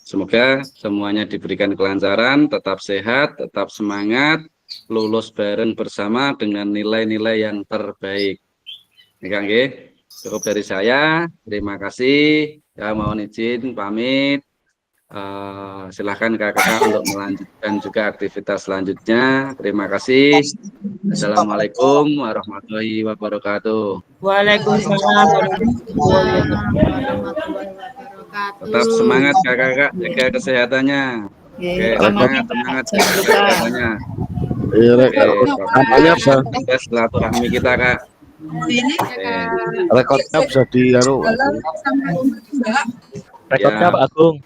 Semoga semuanya diberikan kelancaran, tetap sehat, tetap semangat, lulus bareng bersama dengan nilai-nilai yang terbaik. Ini Kak, cukup dari saya. Terima kasih. Ya, mohon izin pamit. Silahkan kakak untuk melanjutkan juga aktivitas selanjutnya. Terima kasih. Assalamualaikum warahmatullahi wabarakatuh. Waalaikumsalam warahmatullahi wabarakatuh. Tetap semangat kakak-kakak, jaga kesehatannya. Oke, semangat jaga kesehatannya. Kampanye bisa silaturahmi kita Kak. rekodnya bisa di Rekodnya Pak Agung.